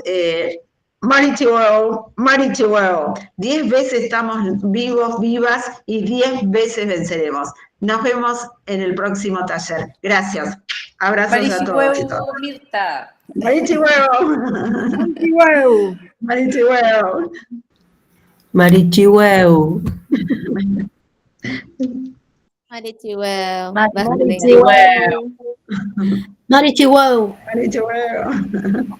Marichihueo, Marichihueo. 10 veces estamos vivos, vivas y 10 veces venceremos. Nos vemos en el próximo taller. Gracias. Abrazos a todos y todas. Mirta. Marichihueo. Marichihueo. Marichihueo. Marichihueo. Marichihueo. Marichihueo. Marichihueo. Marichihueo.